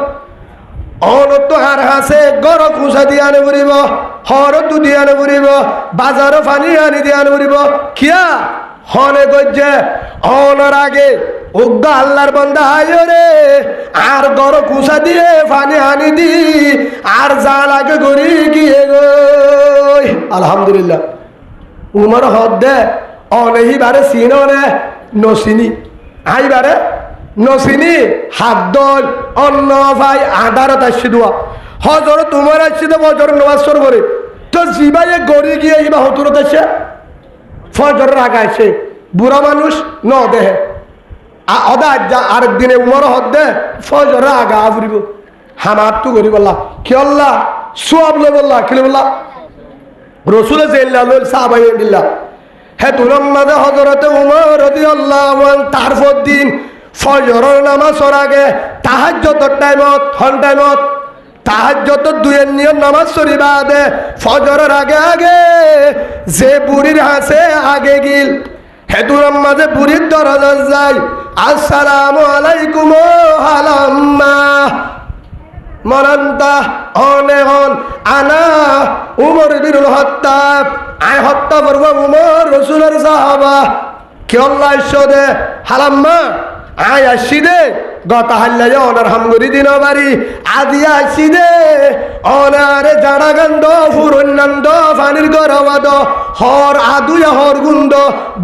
অনত আর হাসে গড় কুসা দিয়ে আনে বুড়িব হর তু দিয়ে আনে বুড়িব বাজারও ফানি আনি দিয়ে আনে বুড়িব কিয়া হনে গজ্জে অনর আগে উগ্গা আল্লাহর বান্দা আয়ো রে আর গড় কুসা দিয়ে ফানি আনি দি আর যা লাগে গড়ি গিয়ে গই আলহামদুলিল্লাহ উমর হদ দে অনেহি বারে চিন রে নচিনি আইবারে নচিনি হাত দল অন্ন ভাই আধারত আসছি দোয়া হজর তোমার আসছি তো বজর নমাজ করে তো জিবাইয়ে গড়ি গিয়ে ইবা হতুরত আসছে ফজরের আগে আসে বুড়া মানুষ ন দেহে অদা আরেক দিনে উমর হদ দে ফজরের আগা ফুরিব হামার তু করি বললা কি আল্লাহ সোয়াব লো বললা কি বললা রসুলে জেল্লা লোল সাহাবাই দিল্লা হে তুলম মাঝে হজরতে উমর রাদিয়াল্লাহু আনহু তারপর দিন ফজরের নামাজের আগে তাহাজ্জুদের টাইমত হন টাইমত তাহাজ্জুদ দুয়ের নিয়ম নামাজ পড়িবা দে ফজরের আগে আগে যে বুড়ির হাসে আগে গিল হেতুর মাঝে বুড়ির দরজা যায় আসসালামু আলাইকুম আলাম্মা মনান্তা অনে হন আনা উমর বিনুল হত্তাব আয় হত্যা করবো উমর রসুলের সাহাবা কি আল্লাহ ইশ্বদে হালাম্মা আয় আসছি দে গতা হাল্লা অনার হামগুড়ি দিন বাড়ি আদি আসছি দে অনারে জাড়া গন্ধ ফুরন্যান্দ ফানির গরবাদ হর আদুয়া হর গুন্দ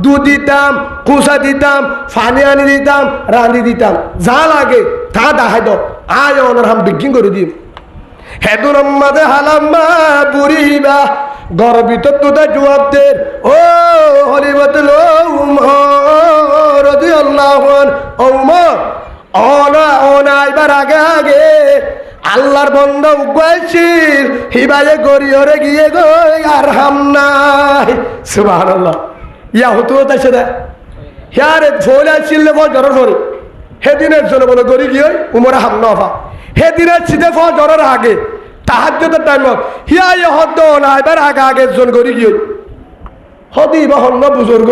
দুধ দিতাম কুসা দিতাম ফানি আনি দিতাম রাঁধি দিতাম যা লাগে তা দেখাই দ আয় অনার হাম বিক্রি করে দিম হেতুর মাঝে হালাম্মা বুড়িবা গর্বিত তুদা জবাব দে ও হলিবতুল উমর রাদিয়াল্লাহু আনহু উমর অনা অনা এবার আগে আগে আল্লাহর বন্ধা উগাইছিল হিবায়ে গরিয়রে গিয়ে গই আর হাম নাই সুবহানাল্লাহ ইয়া হতো তাছে দে ইয়ারে ফোলা ছিলে ফজরের পরে হেদিনের জন্য বলে গরি গিয়ে উমরে হাম নফা হেদিনের ছিতে ফজরের আগে তাহাজ্জুদের টাইমত হিয়া ইয়া হদ না এবার আগে আগে জন গরি গিয়ে হদি বা হন্ন বুজুর্গ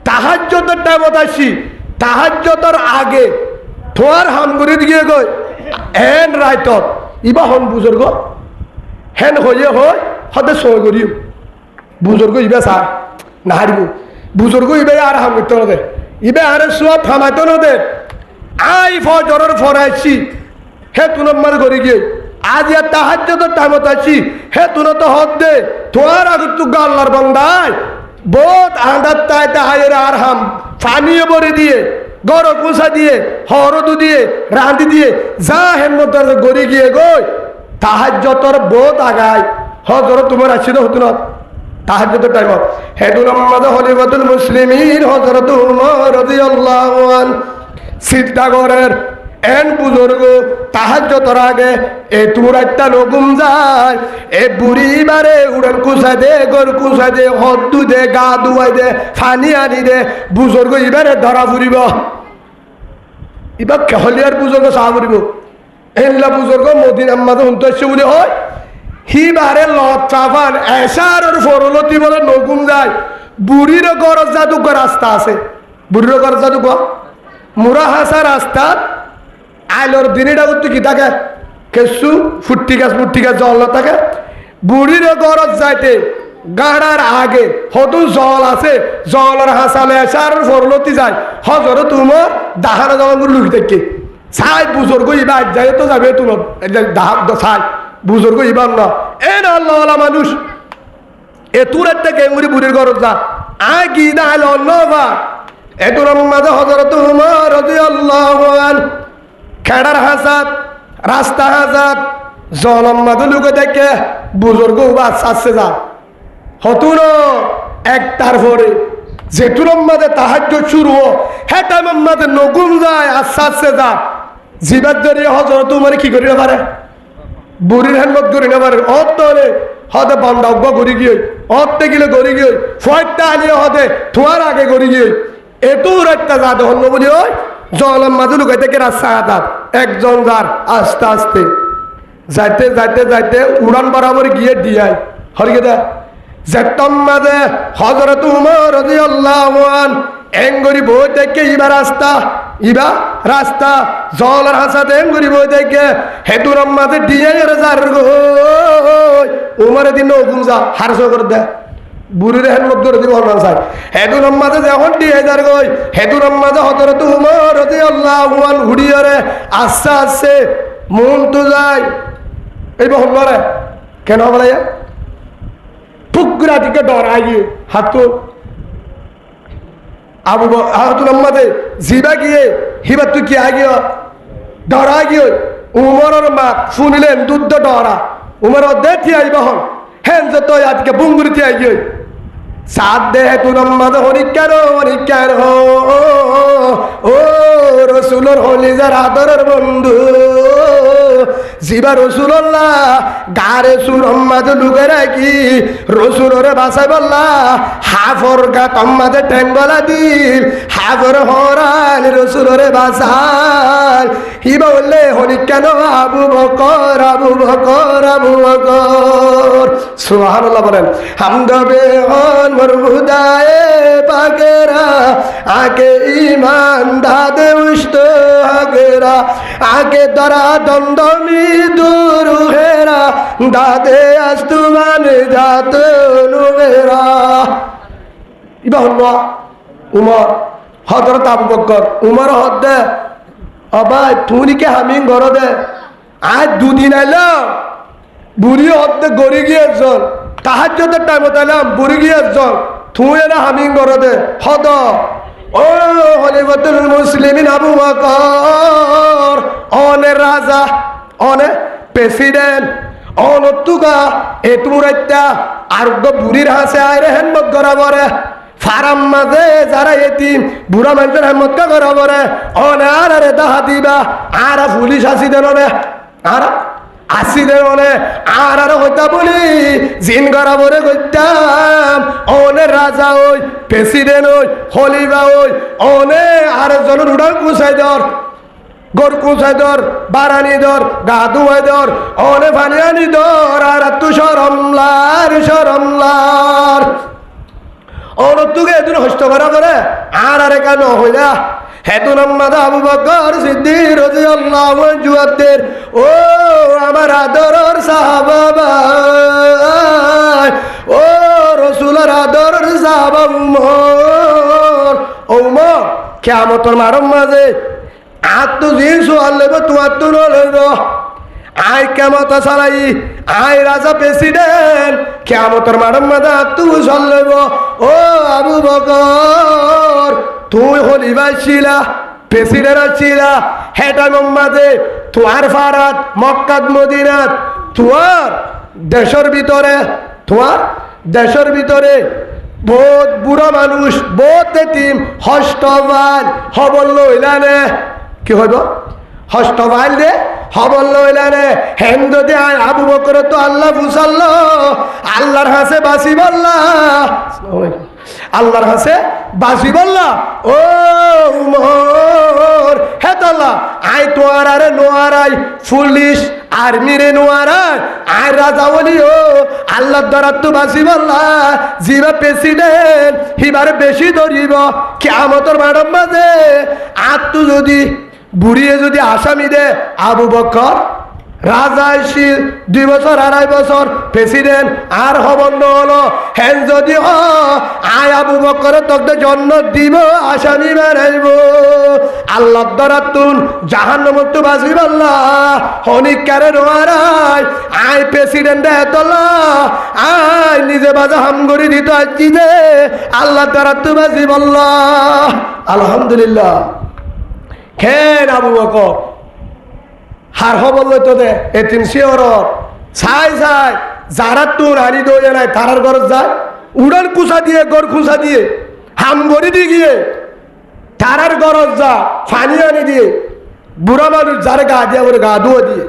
তাহাজ্জুদের টাইমত আসি তাহাজ্জুদের আগে তোর হামগুড়ি গিয়ে গই এন রাইতত ইবা হন বুজুর্গ হেন হয়ে হয় হদে সই করিও বুজুর্গ ইবে চা না হারিব বুজুর্গ ইবে আর হাম করতে নদে ইবে আর সব থামাইতে নদে আই ফজরের ফরাইছি হে তুনম মার গড়ি গিয়ে আজ ইয়া তাহাজ্জুদের টাইমত আসি হে তুন তো হদ দে তোর আগে তু আল্লাহর বান্দায় বহুত আন্দাত তাই তাহাইয়ের আর হাম ফানিয়ে বরে দিয়ে গড় কুসা দিয়ে হরদু দিয়ে রাঁধি দিয়ে যা হেমত গড়ি গিয়ে গই তাহাজ্জুদের বহুত আগায় হজর তোমার আসিদ হতো না তাহাজ্জুদের টাইমত হেদুল আম্মাদ খলিফাতুল মুসলিমিন হযরত উমর রাদিয়াল্লাহু আনহু সিদ্ধাগরের এন বুজুর্গ তাহাজ্জুদের আগে এ তুরাইতা নগুম যায় এ বুড়ি বারে উড়ন কুসা দে গর কুসা দে হদ্দু দে গা দুয়াই দে ফানি আনি দে বুজুর্গ ইবারে ধরা ফুরিব ইবা কেহলিয়ার বুজুর্গ চাহ ফুরিব এনলা বুজুর্গ মদিনার মাঝে উন্তস্য বলে হয় হি বারে লত চাফান এসার ফরলতি বলে নগুম যায় বুড়ির গরজ জাদুকর রাস্তা আছে বুড়ির গরজ জাদুকর মুরা হাসা রাস্তা আইলোর দিনটা করতে কি থাকে কেসু ফুট্টি গাছ জল থাকে বুড়ির গরজ যাইতে গাড়ার আগে হতু জল আছে জলের হাসালে আসার ফরলতি যায় হজর তোমার দাহানা জল লুকি থেকে ছাই বুজুর্গ ইবা যাই তো যাবে তোমার ছাই বুজুর্গ ইবার না এ না আল্লাহ মানুষ এ তোর একটা গেঙ্গুরি বুড়ির গরজ যা আয় কি না আইল অন্যবা এতুর মাঝে হজর তোমার রাদিয়াল্লাহু আনহু খেড়ার হাসাত রাস্তা হাসাত জলম মাঝে লুকে দেখে বুজুর্গ বা চাচ্ছে যা হতুন একটার পরে যেতুর মাঝে তাহাজ্য শুরু হ্যাঁ টাইমের মাঝে নগুন যায় আস্তে আস্তে যা জীবের জড়িয়ে হজর তোমার কি করি না পারে বুড়ির হ্যান্ডমত করি না পারে অতলে হতে বন্ধ গড়ি গিয়ে অতে গেলে গড়ি গিয়ে ফয়টা আনিয়ে হতে থোয়ার আগে গড়ি গিয়ে এটুর একটা জাত হন্য বলি ওই জলের মাঝে লুকাই থেকে রাস্তা হাতার একজন যার আস্তে আস্তে যাইতে যাইতে যাইতে উড়ান বরাবর গিয়ে দিয়াই হরিকে দা যেতম মাঝে হযরত উমর রাদিয়াল্লাহু আনহু এঙ্গরি বই থেকে ইবা রাস্তা জলের হাসাতে এঙ্গরি বই থেকে হেতুর মাঝে দিয়াই যার গো উমর দিন গুঞ্জা হারস করে দে বুড়ির হেলমত করে দিব হরমান সাহেব হেতুর মাঝে যখন দিয়ে যার গই হেতুর মাঝে হযরত উমর রাদিয়াল্লাহু আনহু হুড়িয়ারে আস্তে আস্তে মন তো যায় এই বহু মরে কেন বলে পুকুরা দিকে ডরাই গিয়ে হাতু আবু হাতুর মাঝে জিবা গিয়ে হিবা তুই কি আগিয়ে ডরা গিয়ে উমরের মা শুনিলেন দুধ ডরা উমর দেখি আই বহন হেন যত আজকে বুঙ্গুরি আই গিয়ে সাত দে তুর মাঝে হরিকার ও রসুলর হলি যার আদরের বন্ধু জিবা রসুল্লাহ গারে সুরম মাঝে লুকে রাখি রসুলরে বাসাই বললা হাফর গা কম মাঝে ঠেঙ্গলা দিল হাফর হরাল রসুলরে বাসাল হি বললে হরি কেন আবু বকর সুবহানাল্লাহ বলেন হামদবে হন মোর হুদায়ে পাকেরা আগে ইমান দাদে উস্ত হাগেরা আগে দরা দন্দমি দূর হেরা দাদে আস্তুমানে জাত নুগেরা ইবা হল্লা উমর হযরত আবু বকর উমর হদ্দে অবাই তুনিকে হামিং ঘর দে আজ দুদিন আইলাম বুড়ি হদ্দে গড়ি গিয়েছন তাহাজ্জুদের টাইমত আইলাম বুড়ি গিয়েছন তুই এরা হামিং ঘর দে হদ ও খলিফাতুল মুসলিমিন আবু বকর অনে রাজা অনে প্রেসিডেন্ট অনতুকা এ তুরাইতা আর বুড়ির হাসে আইরে হেনমত গরাবরে ফারাম মাঝে যারা এতিম বুড়া মানুষের হেমত গরাবরে অনে আর রে দাহা দিবা আর পুলিশ আসি দেন আর আসি দেন আর হইতা বলি জিন গরাবরে কইতাম অনে রাজা ওই প্রেসিডেন্ট ওই খলিফা ওই অনে আর জনের উড়ান কুসাই দর গর কুসাই দর বারানি দর গা ধুয়াই দর অনে ফানিয়ানি দর আর তু শরমলার অনতুকে এদিন হস্ত করা করে আর আরে কেন হইলা হেতুন আম্মাদা আবু বকর সিদ্দিক রাদিয়াল্লাহু আনহু ও আমার আদরের সাহাবা ও রাসূলের আদরের সাহাবা উমর কিয়ামতের মারম মাঝে আত্ম জিন সুয়াল লেবে তোমার তো লইব আয় কেমত চালাই আয় রাজা প্রেসিডেন্ট কেমতর মারম মাদা তুই চলব ও আবু বকর তুই খলিফা ছিলা প্রেসিডেন্ট ছিলা হেটা মাঝে তোমার ফারাত মক্কাত মদিনাত তোমার দেশের ভিতরে বহুত বুড়া মানুষ বহুত এতিম হস্তবান হবল লইলানে কি হইব হস্তবান দে হবল লইলানে হেন যদি আবু বকর তো আল্লাহ ফুসাল্ল আল্লাহর হাসে বাসি বললা আল্লাহর হাসে বাসি বললা ও উমর হেতাল্লাহ আয় তোয়ার আরে নোয়ারাই পুলিশ আর্মি রে নোয়ারাই আয় রাজা বলি ও আল্লাহর দ্বারা তো বাসি বললা জিবা প্রেসিডেন্ট হিবারে বেশি ধরিব কিয়ামতের মাঠের মাঝে আর তো যদি বুড়িয়ে যদি আসামি দে আবু বকর রাজা এসে 2 বছর 2.5 বছর প্রেসিডেন্ট আর হবন্ন হলো হেন যদি আয় আবু বকরে তোকে জন্নত দিব আসামি বানাইব আল্লাহ দরাতুন জাহান্নামত তো বাঁচিব আল্লাহ হনিক কারে নোয়ারাই আয় প্রেসিডেন্ট এতলা আয় নিজে বাজা হামগরি দিত আছি দে আল্লাহ দরাতু বাঁচিব আল্লাহ আলহামদুলিল্লাহ খেন আবু বকর হার হবল তো দে এতিম শিওর ছাই ছাই যারা তুন হারি দৌড়ে নাই তারার ঘর যায় উড়ান কুচা দিয়ে গড় খুঁচা দিয়ে হাম গড়ি দিয়ে গিয়ে তারার গরজ যা ফানি আনি দিয়ে বুড়া মানুষ যারে গা দিয়া করে গা ধুয়ে দিয়ে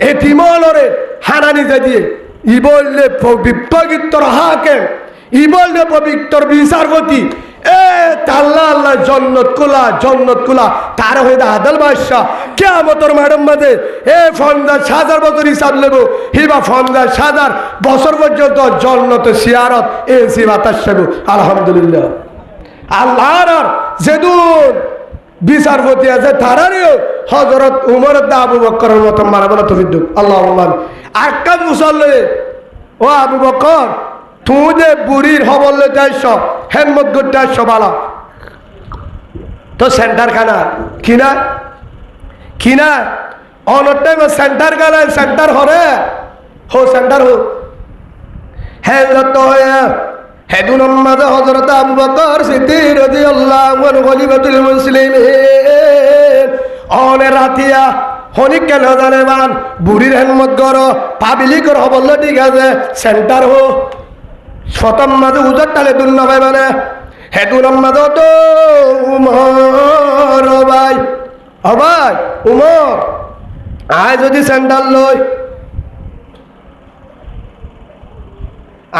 এতিম হলরে হানানি যা দিয়ে ই বললে পবিত্র হাকেম ই বললে পবিত্র বিচারপতি এ তাল্লা আল্লাহ জন্নত কুলা তার হয়ে আদল বাদশাহ কিয়ামতের ম্যাডাম মাঝে এ 50,000 বছর হিসাব নেব হিবা 50,000 বছর পর্যন্ত জন্নতে সিয়ারত এসি বাতাস সেব আলহামদুলিল্লাহ আল্লাহর যেদুন বিচারপতি আছে তারারও হযরত উমর আবু বকরের মতো মারাবনা তৌফিক দাও আল্লাহুম্মা আক্কা মুসাল্লি ও আবু বকর তুই যে বুড়ির হবলে যাইছ হেমত করতে আসছ বালা তো সেন্টার খানা কিনা অনটাই সেন্টার খানা সেন্টার হরে হো সেন্টার হো হ্যাঁ তো হেদুন মাঝে হযরত আবু বকর সিদ্দিক রাদিয়াল্লাহু আনহু খলিফাতুল মুসলিমিন অনে রাতিয়া হনিক কেন জানে মান বুড়ির হেমত গর পাবলিক হবলে ঠিক আছে সেন্টার হো শতম মাঝে উজার টালে দুর্না ভাই মানে হেদুন মাঝে তো উমর ভাই ভাই উমর আয় যদি সেন্টার লই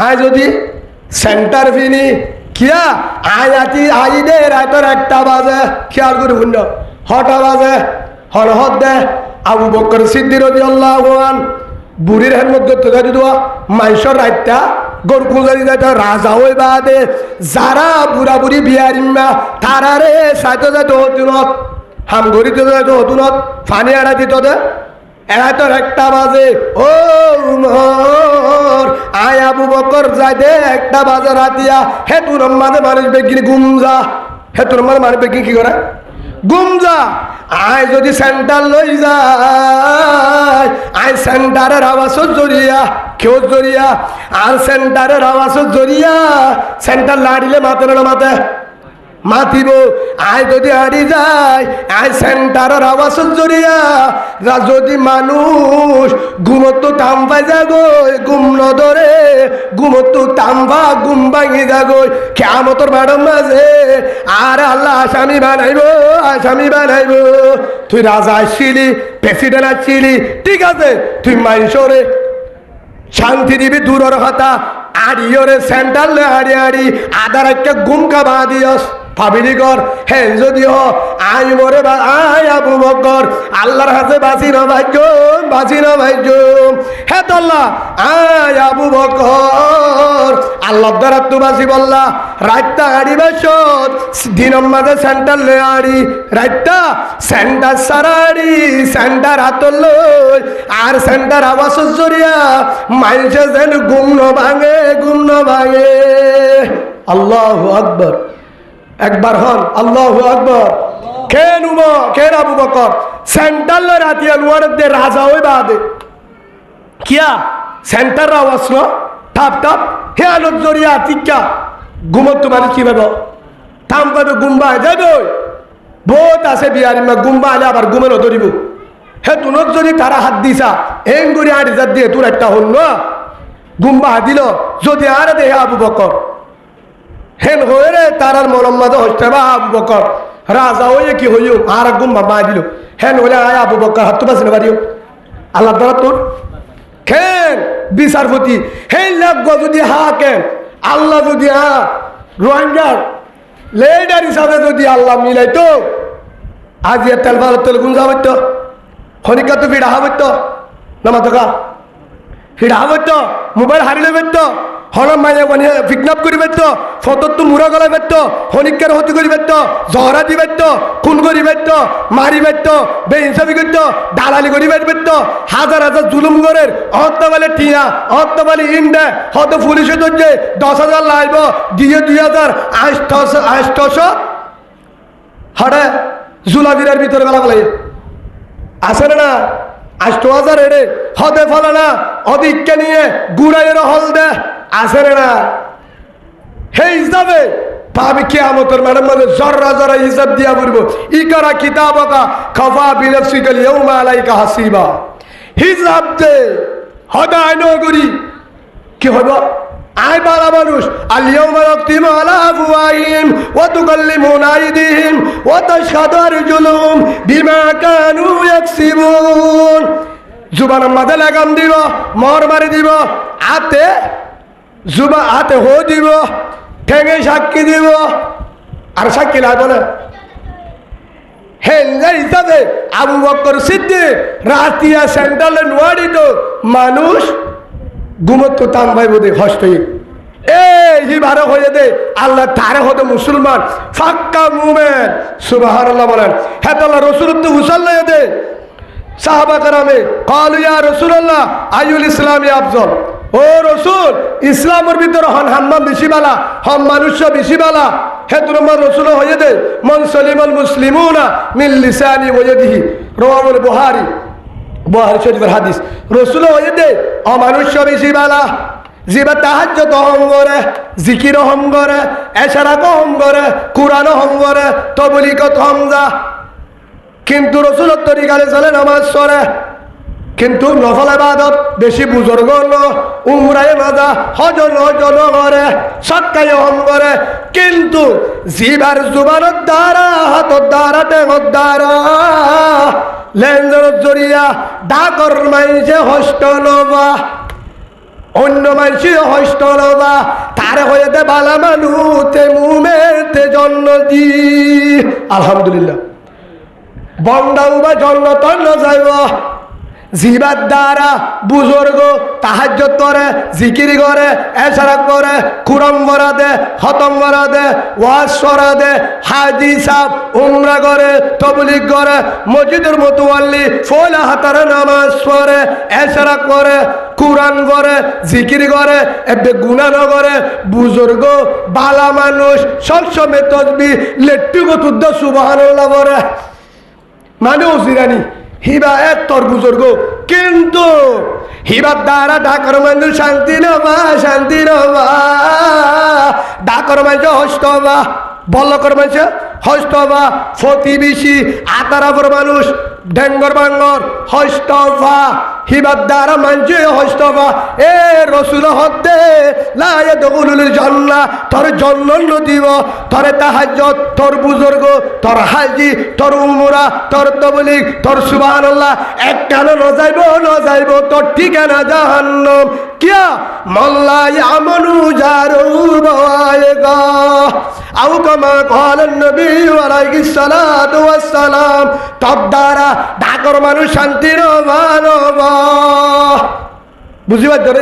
আয় যদি সেন্টার ফিনি কিয়া আয় আতি আই দে রাতর 1টা বাজে খেয়াল করে শুন 6টা বাজে হল হদ দে আবু বকর সিদ্দিক রাদিয়াল্লাহু আনহু বুড়ির হের মধ্যে তো গাড়ি দেওয়া মাইশর রাতটা গরু খুঁজারি যাইতে রাজা হই বাদে যারা বুড়া বুড়ি বিয়ারিমা তারারে সাইতে যাইতে হতুনত হাম গড়িতে যাইতে হতুনত ফানি আড়া দিত দে এরাতর 1টা বাজে ও উমর আয় আবু বকর যাই দে 1টা বাজে রাতিয়া হে তুর মাঝে মানুষ বেগিনি গুমজা হে তোর মাঝে মানুষ বেগিনি কি করে গুমজা আয় যদি সেন্টার লই যায় আয় সেন্টারের আওয়াজ জড়িয়া কেউ জড়িয়া আর সেন্টারের আওয়াজ জড়িয়া সেন্টার লাড়িলে মাতে না মাতে মাতিব আয় যদি হারি যায় আয় সেন্টারের আওয়াজ জড়িয়া যদি মানুষ ঘুমত টাম পাই যাগই ঘুম নদরে ঘুমত টাম্বা ঘুম ভাঙি যাগই কিয়ামতের ম্যাডাম মাঝে আর আল্লাহ আসামি বানাইব তুই রাজা আসছিলি প্রেসিডেন্ট আসছিলি ঠিক আছে তুই মাইশরে শান্তি দিবি দূরের কথা আড়িওরে সেন্টার লে আড়ি আদার একটা গুম কাবা দিয়স পাবলিকর হে যদিও আই মরে আয় আবু বকর আল্লাহর হাতে বাঁচি না ভাগ্য হে তল্লা আয় আবু বকর আল্লাহ দ্বারা তু বাঁচি বললা রাতটা আড়ি বেশত দিনের মাঝে সেন্টার লে আড়ি রাতটা সেন্টার সারাড়ি সেন্টার হাতর লই আর সেন্টার আওয়াজ জড়িয়া মাইসে যেন গুম ন ভাঙে আল্লাহু আকবার একবার হন আল্লাহু আকবার কেন আবু বকর সেন্টার লে রাতিয়া নুয়ার দে রাজা হই বাদে কিয়া সেন্টার আওয়াজ ন টাপ হে আলোক জড়িয়া টিকা ঘুমত তোমার কি ভাব থাম পাবে গুম্বা যাবে বহুত আছে বিহারি মা গুম্বা আলে আবার ঘুমে নধরিব হে তুনত যদি তারা হাত দিছা এং করে 8,000 দিয়ে তোর একটা হল না গুম্বা দিল যদি আর দেহে আবু বকর হেন হয়ে রে তারার মলম্মদ হচ্ছে বা আবু বকর রাজা হয়ে কি হইও আর গুম্বা মা দিল হেন হলে আয় আবু বকর হাত বাঁচি না পারিও আল্লাহ দ্বারা তোর খেন বিচারপতি হেন লাগব যদি কেন আল্লাহ যদি রোহিঙ্গার লেডার হিসাবে যদি আল্লাহ মিলাইতো আজ তেল ভালো তেল গুঞ্জা হইতো হনিকা তো ফিরা হইতো নামা তোকা ফিরা হইতো মোবাইল হারিলে হইতো হন মাইয়া বানিয়ে পিকনাপ করি পারত ফটো মুড়া গলায় পারত হনিকার হতি করি পারত জহরা দি পারত খুন করি পারত মারি পারত বেইনসাফি করত দালালি করি পারত হাজার হাজার জুলুম করের হত্যা বলে টিয়া হত্যা বলে ইন্ডা হয়তো পুলিশে ধরছে 10,000 লাইব দিয়ে 2,800 হরে জুলাবিরার ভিতরে গলা গলাই আছে না 8,000 এড়ে হতে ফলে না অধিককে নিয়ে গুড়াইয়ের হল দে আছে না হে হিসাবে পাবি কিয়ামতের মাঠের মধ্যে জর্রা জর্রা হিসাব দিয়া বলবো ইকরা কিতাবাকা খাফা বিনফসিকাল ইয়াউমা আলাইকা হাসিবা হিসাব দে হদায় নগরী কি হইব আই বালা মানুষ আল ইয়াউমা নাখতিমু আলা আফওয়াহিহিম ওয়া তুকাল্লিমুনা আইদিহিম ওয়া তাশহাদু আরজুলুহুম বিমা কানু ইয়াকসিবুন জুবানের মাঝে লাগাম দিব মর মারি দিব হাতে হো দিব ঠেঙে সাক্ষী দিব আর সাক্ষী লাগবে না হেল্লা হিসাবে আবু বকর সিদ্দিক রাতিয়া সেন্ট্রালে নোয়ারিত মানুষ ঘুমত তাম ভাই বোধে হস্ত এই বারো হয়ে দে আল্লাহ তারে হতে মুসলমান ফাক্কা মুমেন সুবহানাল্লাহ বলেন হেতাল্লাহ রসুলত্ব হুসাল লয়ে দে সাহাবা কারামে কালু ইয়া রাসূলুল্লাহ আইয়ুল ইসলামি আফজল ও রসুল ইসলামের ভিতরে হন হাম্মাম বেশি বালা হম মানুষ বেশি বালা হে তোমার রসুল হয়ে দে মান সালিমাল মুসলিমুনা মিন লিসানি ওয়া ইয়াদিহি রাওয়াহুল বুখারী শরীফের হাদিস রসুল হয়ে দে অমানুষ বেশি বালা জিবা তাহাজ্জুদ হম করে জিকির হম করে এশারাক হম করে কুরআন হম করে তবলিগত হম যা কিন্তু রসুলের তরিকারে চলে নামাজ পড়ে কিন্তু নফল ইবাদত বেশি বুজুর্গ উমরায়ে মাজা হজ করে সৎকায় হম করে কিন্তু জিবার জুবানের দ্বারা হাতর দ্বারা টেঙর দ্বারা লেনদেনের জরিয়া ডাকর মাইছে হস্ত নবা অন্য মাইছে হস্ত নবা তারে হয়ে দে বালা মানুতে মুমেতে জন্ম দি আলহামদুলিল্লাহ বন্দাও বা জন্নতন যাইব জিবার দ্বারা বুজুর্গ তাহাজ্জুদ করে জিকির করে এশারাক করে কুরআন পড়া দে খতম করা দে ওয়াজ করা দে হাজি সাহেব উমরা করে তবলিগ করে মসজিদের মুতাওয়াল্লি ফলা হাতারে নামাজ পড়ে এশারাক করে কুরআন পড়ে জিকির করে এবে গুনাহ ন করে বুজুর্গ বালা মানুষ সবসময় তাসবিহ লেট্টুগো তুদ্দ সুবহানাল্লাহ পড়ে মানুষ ইরানি হিবা এক তোর বুজুর্গ কিন্তু হিবার দ্বারা ডাকর মানুষ শান্তি নবা ডাকর মানুষ হস্ত বা বল্লকর মানুষ হস্ত বা প্রতিবেশী আতারাপর মানুষ ডেঙ্গর বাঙ্গর হস্ত বা হিবার দ্বারা মানুষ হস্ত বা এ রসুল হদ্দে লায়ে দগুলুল জান্নাহ তোর জন্ম দিব তোরে তাহাজ্জুদ তোর বুজুর্গ তোর হাজি তোর উমরা তোর তবলিগ তোর সুবহানাল্লাহ এক কানো ন যাইব তোর ঠিকানা জাহান্নাম কিয়া মাল্লা ইয়ামানু জারু বায়গা আও কামা ক্বালান নবী আলাইহিস সালাতু ওয়াস সালাম তব দ্বারা ডাকর মানুষ শান্তি নবা বুঝিবার ধরে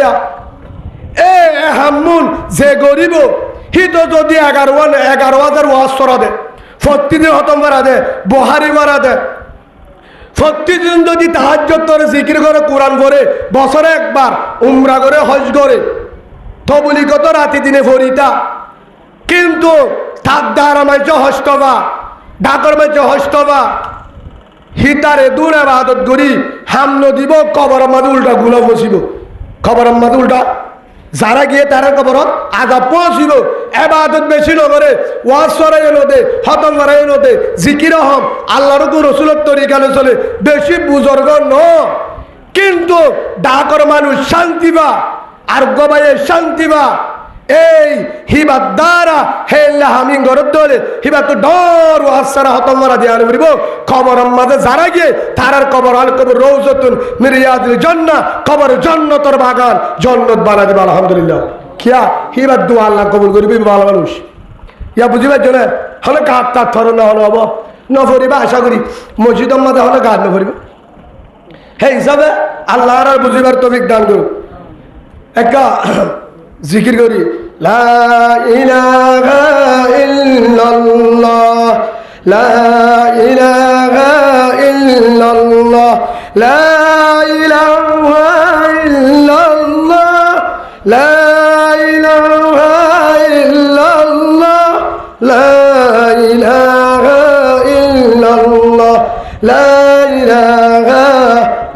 এ হামুন যে গরিব হিত যদি 11,000 ওয়াজ করা দে প্রতিদিন খতম করা দে বুখারী পড়া দে প্রতিদিন যদি তাহাজ্জুদ করে জিকির করে কুরআন পড়ে বছরে একবার উমরা করে হজ করে তবলিগত রাতে দিনে ফরিতা কিন্তু তার দ্বারা মাঝে হস্তবা ডাকর মাঝে হস্তবা হিতারে দূরে ইবাদত করি হামন দিব কবর মাঝে উল্টা গুলা বসিব কবর মাঝে উল্টা যারা গিয়ে তারা কবর আজাব পৌঁছিব ইবাদত বেশি নগরে ওয়াজ করাই নদে খতম করাই নদে জিকির হম আল্লাহর রাসূলের তরিকালে চলে বেশি বুজুর্গ ন কিন্তু ডাকর মানুষ শান্তি বা আর গবায়ে শান্তি বা এই হিবার দ্বারা হেল্লা হামিং গরত দলে হিবার তো ডর ও হাসারা খতম করা দিয়ে আনবো খবর মাঝে যারা গিয়ে তারার কবর আল কবর রওজাতুন মিন রিয়াদিল জান্নাহ কবর জান্নাতের বাগান জান্নাত বানা দিবা আলহামদুলিল্লাহ কিয়া হিবার দোয়া আল্লাহ কবুল করবে ভালো মানুষ ইয়া বুঝিবার জন্য হলে গাত তার থর না হলো হবো নফরিবা আশা করি মসজিদের মাঝে হলে গাত নফরিব হে হিসাবে আল্লাহর আর বুঝিবার তৌফিক দান করুন একটা জিকির করি লা ইলাহা ইল্লাল্লাহ লা ইলাহা ইল্লাল্লাহ লা ইলাহা ইল্লাল্লাহ লা ইলাহা ইল্লাল্লাহ লা ইলাহা ইল্লাল্লাহ লা ইলাহা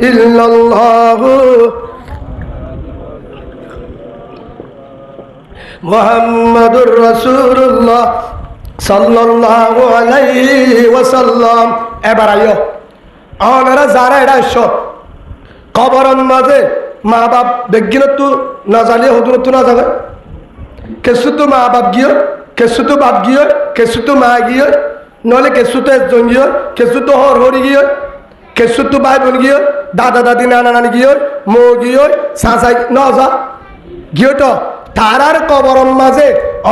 ইল্লাল্লাহ মুহাম্মাদুর রাসূলুল্লাহ সাল্লাল্লাহু আলাইহি ওয়াসাল্লাম। এবার আইও আপনারা যারা এটা আসছো কবরের মাঝে মা বাপ দেখগিল তো না জানিয়ে হদুর তো না যাবে কেসু তো মা বাপ গিয়ে কেসু তো বাপ গিয়ে কেসু তো মা গিয়ে নহলে কেসু তো একজন গিয়ে কেসু তো হর হরি গিয়ে কেসু তো ভাই বোন গিয়ে দাদা দাদি নানা নানি গিয়ে মো গিয়ে সাঁচাই নজা গিয়ে তো তারার কবরের মাঝে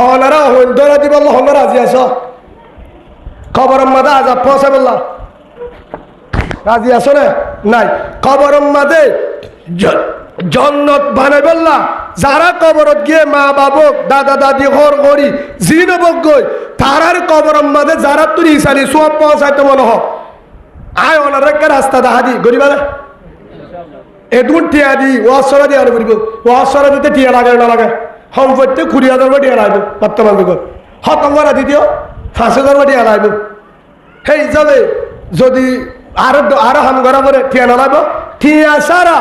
অনারা হইন্দরা দিব হন রাজি আস কবরের মাঝে আজাব পৌঁছে বললা রাজি আছো না নাই কবরের মাঝে জন্নত বানাই বললা যারা কবরত গিয়ে মা বাবক দাদা দাদি হর হরি জিন বগই তারার কবরের মাঝে যারা তুই ইসালি সব পৌঁছাইতে মনে হ আয় ওনার একটা রাস্তা দেখা দি গরিবা এদুন টিয়া দি ওয়াসরা দিয়ে আনো করিব ওয়াসরা দিতে টিয়া লাগে না লাগে সম্পত্তি 20,000 টিয়া লাগবে বর্তমান যুগত হতঙ্গরা দিদিও 5,000 টিয়া লাগবে সেই হিসাবে যদি আরো হাম করা পরে টিয়া না লাগবে টিয়া সারা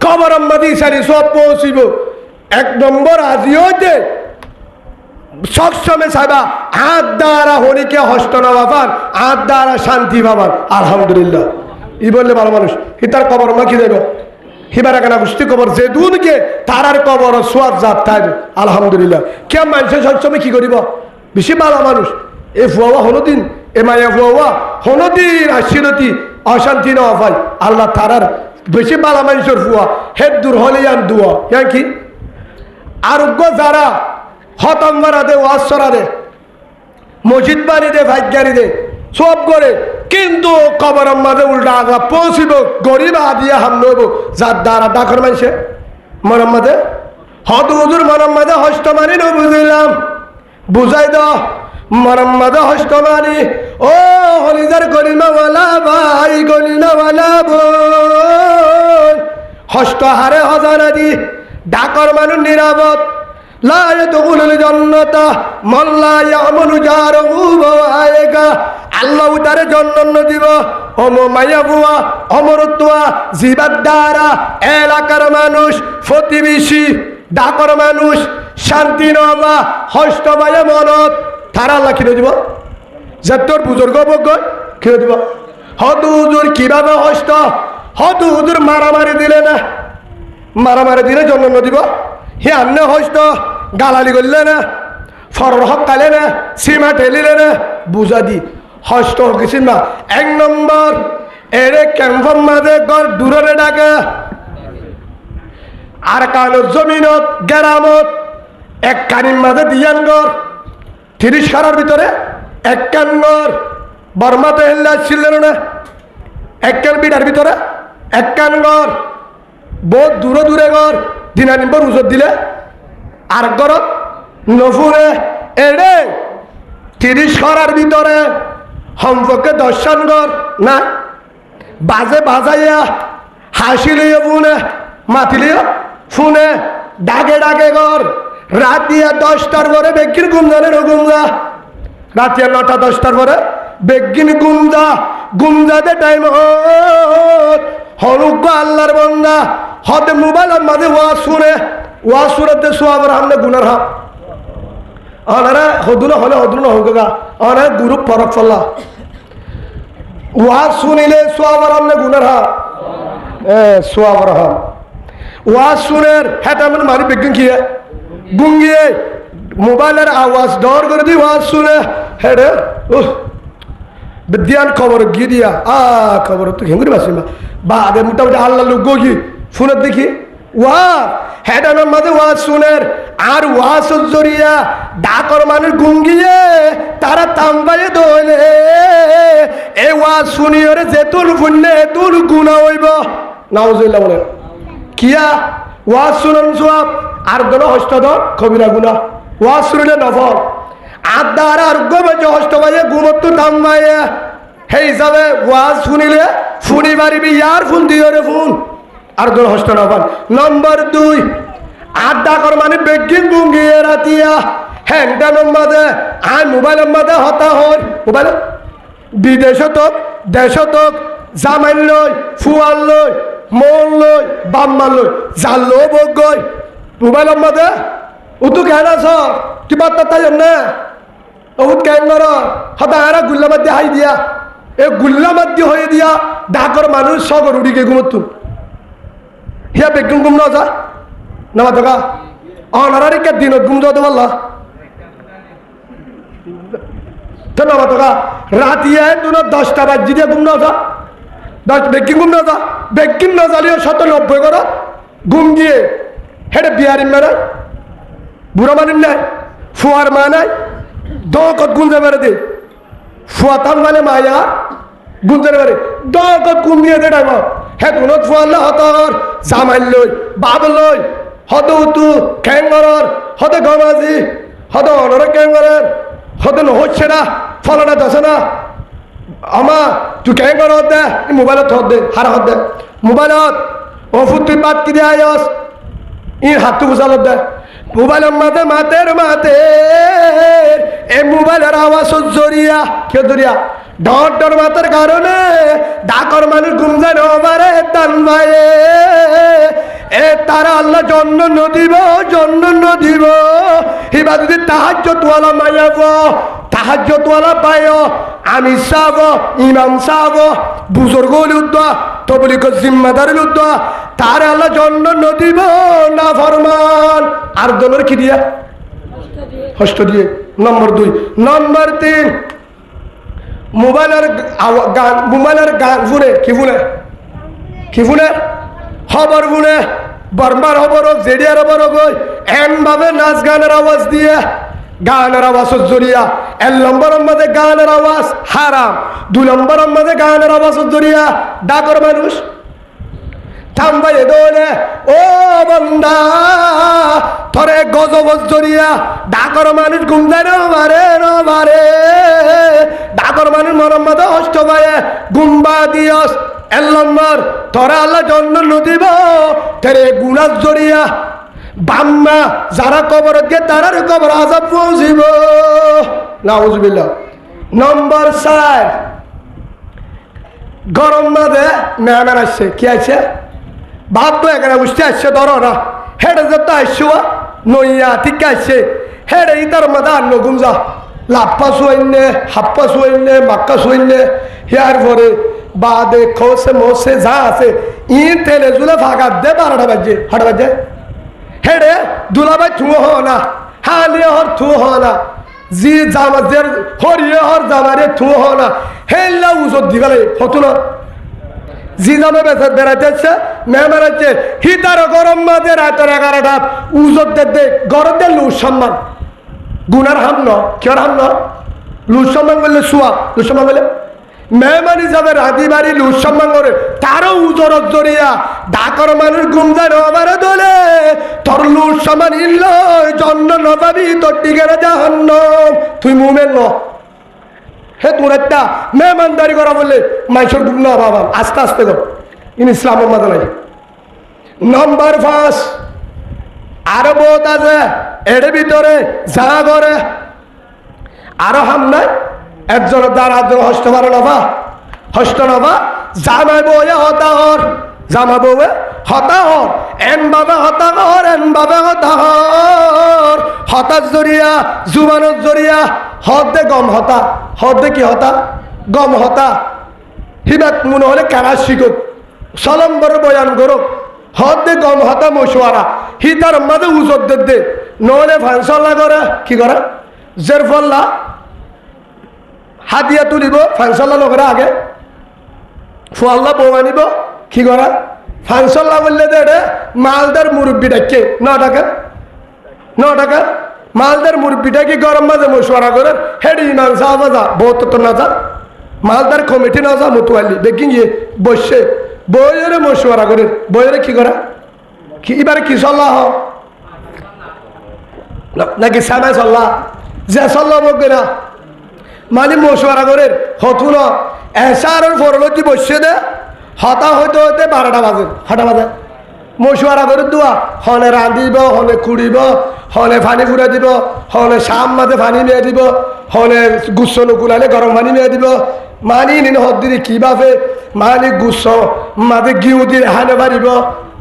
খবর মাদি সারি সব পৌঁছিব 1 নম্বর আজি হইতে সবসময় চাইবা হাত দ্বারা হরিকে হস্ত না বাবান হাত দ্বারা শান্তি বাবান আলহামদুলিল্লাহ ই বললে ভালো মানুষ হিতার কবর মা কি দেব হিবার কেনা গোষ্ঠী কবর যে দুনকে তারার কবর সোয়াদ জাত তাই আলহামদুলিল্লাহ কে মানুষের সবসময় কি করিব বেশি ভালো মানুষ এ ফুয়া হনদিন এ মায়া ফুয়া হনদিন আশিরতি অশান্তি না হয় আল্লাহ তারার বেশি ভালো মানুষের ফুয়া হেদ দূর হলে দুয়া হ্যাঁ কি আরোগ্য যারা হতঙ্গরা দে ওয়াসরা দে মসজিদ বাড়ি দে ভাগ্যারি দে সব করে কিন্তু কবরের মাঝে উল্টা আগা পৌঁছিব গরিব আদিয়া হাম নব যার দ্বারা ডাকর মানছে মনের মাঝে হত হুজুর মনের মাঝে হস্ত মানি ন বুঝলাম বুঝাই দ মনের মাঝে হস্ত মানি ও হলিদার গলিমাওয়ালা ভাই গলিমাওয়ালা বোন হস্ত হারে হজানা দি ডাকর মানুষ নিরাপদ লা ইয়াদখুলুল জান্নাতা মান লা ইয়ামানু জারহু ওয়াইগা আল্লাহ তারে জান্নাত দিব ওম মাইয়া বুয়া অমরত্বা জিবাদ দ্বারা এলাকার মানুষ প্রতিবেশী ডাকর মানুষ শান্তি নবা হস্ত বায়া মনত তারা আল্লাহ কি দিব যে তোর বুজুর্গ বগ কি দিব হদ হুজুর কিভাবে হস্ত হদ হুজুর মারামারি দিলে না মারামারি দিলে জান্নাত দিব হে আন্নে হস্ত গালালি করলে না ফরর হক কালে না সীমা ঠেলিলে না বুঝা দি হস্ত কিছু না 1 নম্বর এরে ক্যাম্পর মাঝে গড় দূরে ডাকে আর কালো জমিনত গ্রামত এক কানির মাঝে দিয়ান গড় 30 খারার ভিতরে 1 কান গড় বর্মাতে হেল্লা ছিল না 1 কান বিটার ভিতরে 1 কান গড় বহুত দূরে দূরে গড় দিনা নিম্বর উজত দিলে আর গরত নফুরে এড়ে 30 খরার ভিতরে সম্পর্কে 10 ঘর না বাজে বাজাইয়া হাসিলিও ফোনে মাতিলিও ফোনে ডাকে ডাকে ঘর রাতিয়া 10টার পরে বেগিন গুমজানের গুমজা রাতিয়া 9টা 10টার পরে বেগিন গুমজা গুমজাতে টাইম হলুক আল্লাহর বন্দা হতে মোবাইলের মাঝে ওয়া সুরতে সোয়াবার হামনে গুনার হাম অনারা হদুনা হলে হদুনা হোগা অনারা গ্রুপ ফরক ফল্লা ওয়া শুনিলে সোয়াবার হামনে গুনার হাম সোয়াবার হাম ওয়া শুনের হেটা মানে মারি বেগিন কি গুঙ্গিয়ে মোবাইলের আওয়াজ ডর করে দি ওয়া শুনে হেডে বিদ্যান খবর গিয়ে দিয়া খবর তো ঘেঙ্গুরি বাসিমা বা আগে মোটামুটি আল্লাহ লোক গি শুনে দেখি ওয়া হেডানোর মাঝে ওয়াজ শুনের আর ওয়াজ জরিয়া ডাকর মানুষ গুঙ্গিয়ে তারা তাম্বাইয়ে দইলে এ ওয়াজ শুনিয়রে যে তোর ফুনলে তোর গুণা হইব নাউজুবিল্লাহ বলে কিয়া ওয়াজ শুনন সব আর দল হস্তদর কবিরা গুনা ওয়াজ শুনলে নফল আড্ডা আর আরোগ্য বাজে হস্ত বাজে ঘুমত্তু দাম বাজে সেই হিসাবে ওয়াজ শুনিলে ফুনি মারিবি ইয়ার ফোন দিও রে ফোন আর দল হস্ত নফল নম্বর 2 আড্ডা কর মানে বেগিন গুঙ্গিয়ে রাতিয়া হ্যাংটা নম্বরে আর মোবাইল নম্বরে হতা হন মোবাইল বিদেশত দেশত জামাইন লই ফুয়াল লই মন লই বাম্মার লই জাল লো বগ গই মোবাইল নম্বরে উতু কেন আছ কিবা তাই না বহুত কেন কর হতা আর গুল্লা মাদ্দি হাই দিয়া এ গুল্লা মাদ্দি হয়ে দিয়া ডাকর মানুষ সগর উড়িকে ঘুমত হিয়া বেগুন গুম না যা নামা তোকা অনারারি কে দিন গুম যাওয়া বললা তো নামা তোকা রাতিয়া তুই 10টা বাজি দিয়ে গুম না যা 10 বেকিং গুম না যা বেকিং না জালিও 90 করো গুম গিয়ে হেডে বিয়ারি মেরে বুড়া মানিন নাই ফুয়ার মা নাই দকত গুঞ্জে মেরে দে ফুয়াতাম মানে মায়া গুঞ্জে মেরে দকত গুম দিয়ে দে ডাইব হে দুনত ফুয়াল্লা হতর জামাইল লই বাব লই হত উতু ক্যাঙ্গরর হত গমাজি হত অনর ক্যাঙ্গরর হত নহচ্ছে না ফলনা দছে না আমা তুই ক্যাঙ্গর দে মোবাইলত হত দে হার হত দে মোবাইলত অফুত তুই বাদ কি দিয়ে আয়স ইন হাতু বুঝালত দে মোবাইলের মাঝে মাতের মাতে এই মোবাইলের আওয়াজ জরিয়া কেউ জরিয়া ডর ডর মাতার কারণে ডাকর মানুষ গুমজান ওবারে দান ভাইয়ে এ তারা আল্লাহ জন্য নদিব হিবা যদি তাহাজ্জুদওয়ালা মাইয়াব তাহাজ্জুদওয়ালা পায় আমি সাব ইমাম সাব বুজুর্গ লুদ্দ তবলিগ জিম্মাদার লুদ্দ তার আল্লাহ জন্য নদিব না ফরমান আর দলের কি দিয়া হস্ত দিয়ে নম্বর 2 নম্বর 3 মোবাইলের গান শুনে কি শুনে খবর শুনে বর্মার খবর হোক জেডিয়ার খবর হোক এন ভাবে নাচ গানের আওয়াজ দিয়ে গানের আওয়াজ জড়িয়া 1 নম্বরের মধ্যে গানের আওয়াজ হারাম 2 নম্বরের মধ্যে গানের আওয়াজ জড়িয়া ডাকর মানুষ থামবাই দোলে ও বন্দা তোরে গজব জড়িয়া ডাকর মানুষ গুমদায় মারে ডাকর মানুষ মরম মতো অষ্ট ভাইয়ে গুম্বা দিয়স 1 নম্বর তোরা আল্লাহ জন্য নদিব তেরে গুনাস জড়িয়া বাম্মা যারা কবর দিয়ে তারার কবর আজাব পৌঁছিব নাউজুবিল্লাহ নম্বর 4 গরম মাঝে মেহমান আসছে কি আছে বাপ তো এখানে বুঝতে আসছে ধরো না হেডে যত আসছো নইয়া ঠিক আছে হেডে ইতার মাদা আন্ন গুমজা লাপ্পা শুয়াইনে হাপ্পা শুয়াইনে মাক্কা শুয়াইনে হিয়ার পরে বাদে খোসে মোসে যা আছে ই তেলে জুলে ফাঁকা দে 12টা বাজে 8 বাজে হেডে দুলাবাই থুঁ হ না হালিয়ে হর থুঁ হ না জি জামাজের হরিয়ে হর জামারে থুঁ হ না হেল্লা উজত দিগালে হতো না জি জামা বেসার বেড়াইতেছে মেহমান আছে হিতার গরম মাঝে রাতের 11টা উজত দে গরম দে লুজ সম্মান গুনার হাম ন কিয়র হাম ন লুজ সম্মান বললে শুয়া লুজ সম্মান বলে মেহমান হিসাবে রাধি বাড়ি লুজ সম্মান করে তারও উজরত জড়িয়া ডাকর মানুষ গুমজান আবার দোলে তোর লুজ সম্মান ইল্ল জন্য নবাবি তোর টিকেরা জাহান্নাম তুই মুমেন ন হে তোর একটা মেহমানদারি করা বললে মাইসর গুম না বাবা আস্তে আস্তে কর ইন ইসলামের মাঝে নাই নম্বর 5 আরো বহুত আছে এর ভিতরে যা করে আরো হাম নাই একজন দ্বারা হস্ত পারে নবা হস্ত নবা জামাই বয়ে হতাহর জামা বউয়ে হতাহর এন বাবা হতাহর হতাশ জড়িয়া জুবানত জড়িয়া হদে গম হতা হদে কি হতা গম হতা হিবাত মনে হলে কারা শিখুক সলম্বর বয়ান করুক হদে গম হতা মশুয়ারা হিতার মাঝে উজত দে নহলে ফাংশল্লা করে কি করে জের ফল্লা হাতিয়া তুলিব ফাংশল্লা নকরে আগে ফুয়াল্লা বউ আনিব কি করা ফাংশল্লা বললে দে মালদার মুরব্বী ডাকে 9 টাকা মালদার মুরব্বীটা কি গরম মাঝে মশুয়ারা করে হেডি ইমান সাহাবা যা বহুত তো না যা মালদার কমিটি না যা মুতুয়ালি দেখি গিয়ে বসে বইয়ের মশুয়ারা করে বইয়ের কি করা কি এবারে কি সল্লাহ নাকি সামাই চল্লা যে চল্লা বকে না মানে মশুয়ারা করে হতুন এসারের ফরলতি বসে দে হতা হইতে হইতে 12টা বাজে হঠাৎ বাজে মশুয়ারা করে দোয়া হনে রাঁধিব হনে খুঁড়িব হনে পানি ফুরে দিব হনে শাম মাঝে পানি মেয়ে দিব হনে গুচ্ছ নুকুলালে গরম পানি মেয়ে দিব মানি নিন হদ দিদি কিভাবে মানি গুচ্ছ মাঝে গিউ দিয়ে হানে পারিব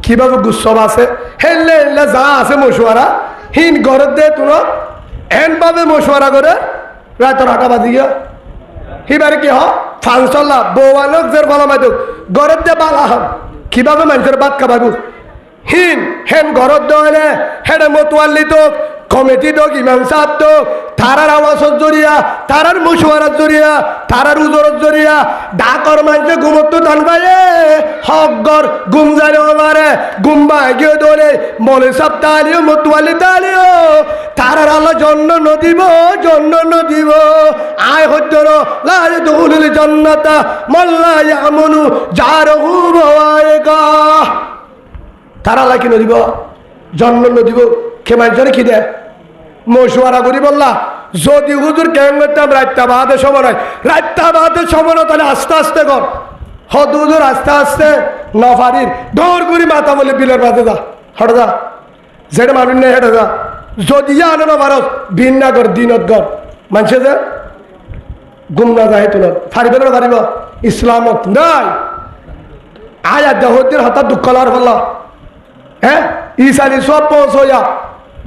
কিভাবে গুচ্ছ আছে হেললে হেললে যা আছে মশুয়ারা হিন ঘরের দে তুন এনভাবে মশুয়ারা করে রাতের 8টা বাজি গিয়া হিবারে কি হ ফাংশনলা বৌয়ানক জের বলা মাদুক ঘরের দে বালা হন কিভাবে মানুষের ভাত খাবাবু হিন হেন ঘরত দলে হেডে মতোয়াল্লি তো কমিটি তো ইমাম সাহেব তো তারার আওয়াজত জরিয়া তারার মুশওয়ারাত জরিয়া তারার উজরত জরিয়া ডাকর মানুষে ঘুমত ধান পায়ে হকগর ঘুম যায় আমারে ঘুমবা গিয়ে দলে মনে সব তালিও মতোয়াল্লি তালিও তারার আলো জন্য নদীব আয় হজ্জর লাই দুহুল জান্নাতা মাল্লা ইয়ামুনু জারহু বাওয়াইকা তারা লাকি নদীব জন্ম নদীব খেমাঞ্চরে কি দেয় মশুয়ারা করি বললা যদি হুজুর কেমন করতাম রাত্তা বাহাদের সময় নয় রাত্তা বাহাদের সময় নয় তাহলে আস্তে আস্তে কর হদ হুজুর আস্তে আস্তে নফারির দৌড় করি মাথা বলে বিলের মাঝে যা হটে যা যেটা মানুষ নেই হেঁটে যা যদি আনো না ভারত ভিন্না কর দিনত কর মানুষে যে গুম না যায় তুলত ফারিবে না ফারিব ইসলামত নাই আয়া দেহদের হঠাৎ দুঃখ লার ফেলা হ্যাঁ ইসানি সব পৌঁছয়া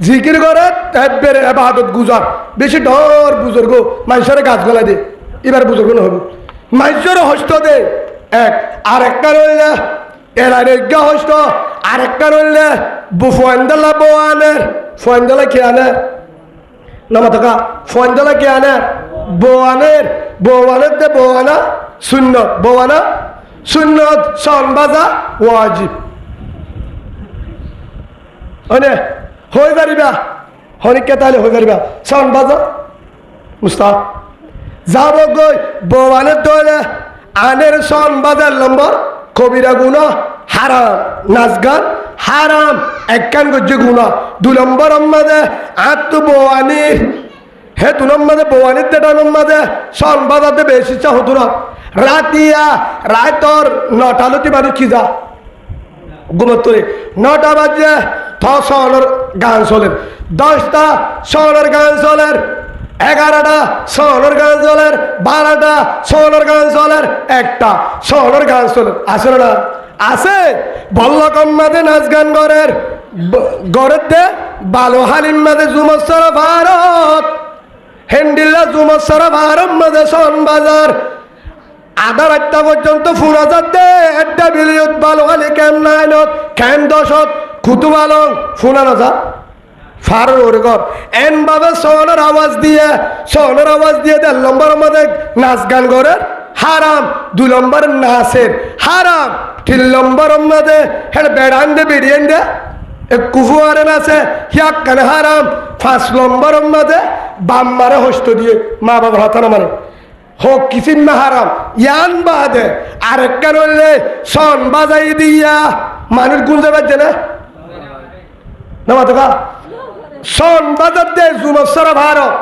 জিকির করে একবারে এবাদত গুজার বেশি ডর বুজুর্গ মানুষের গাছ গলা দে এবার বুজুর্গ না হবে মানুষের হস্ত দে এক আরেকটা রইলে এরা হস্ত আরেকটা রইলে ফয়েন্দালা বোয়ানের ফয়েন্দালা কে আনে নামা থাকা ফয়েন্দালা কে আনে বোয়ানের দে বোয়ানা সুন্নত সনবাজা ওয়াজিব অনে হয়ে পারিবা হনিকা তাহলে হয়ে পারিবা সাউন্ড বাজা মুস্তাহ যাব গই বওয়ানের দলে আনের সন বাজার নম্বর কবিরা গুণা হারাম নাচ গান হারাম একখান গজ্জে গুণা 2 নম্বর আমাদের আত্ম বওয়ানি হে 2 নম্বরে বওয়ানির দেটা নম্বরে সন বাজাতে বেশি চা হতো না রাতিয়া রাতর 9টা লতি বাড়ি কি যা ঘুমোত্তরে 9টা বাজে সনের গান চলের 10টা সনের গান চলের 11টা সনের গান চলের 12টা সনের গান চলের 1টা সনের গান চলের আছে না আছে বল্লকম মাঝে নাচ গান গরের গরের দে বালো হালিম মাঝে জুমসর ভারত হেন্ডিল্লা জুমসর ভারত মাঝে সন বাজার আধা রাতটা পর্যন্ত ফুরা যাতে একটা বিলিয়ত বালো হালি কেম নাইনত কেম দশত খুতু বালং ফুনানো যা ফার ওরগর এন ভাবে সনের আওয়াজ দিয়ে 1 নম্বর মধ্যে নাচ গান করে হারাম 2 নম্বর নাচের হারাম 3 নম্বর মধ্যে হেড বেড়ান দে বেরিয়েন দে কুফুয়ারে নাচে হিয়াক কানে হারাম 5 নম্বর মধ্যে বাম মারে হস্ত দিয়ে মা বাবার হাতে না মানে হোক কিসিম না হারাম ইয়ান বাদে আরেকটা রইলে সন বাজাই দিয়া মানুষ গুঞ্জে বাজছে না নামা সন বাজার দে জুমসরা ভারত